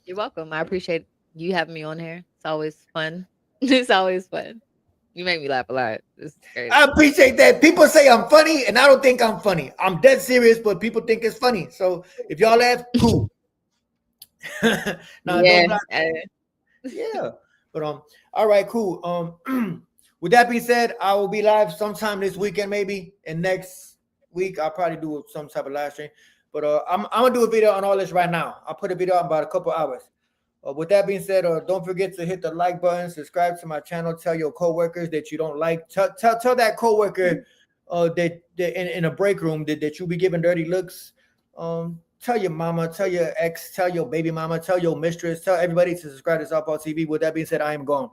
You're welcome. I appreciate you having me on here. It's always fun. It's always fun. You make me laugh a lot. It's crazy. I appreciate that. People say I'm funny, and I don't think I'm funny. I'm dead serious, but people think it's funny. So if y'all laugh, cool. Yeah. But all right, cool. With that being said, I will be live sometime this weekend, maybe, and next week I'll probably do some type of live stream. But I'm gonna do a video on all this right now. I'll put a video out in about a couple hours. With that being said, don't forget to hit the like button, subscribe to my channel, tell your coworkers that you don't like. Tell that coworker that in a break room that you be giving dirty looks. Tell your mama, tell your ex, tell your baby mama, tell your mistress, tell everybody to subscribe to Southpaw TV. With that being said, I am gone.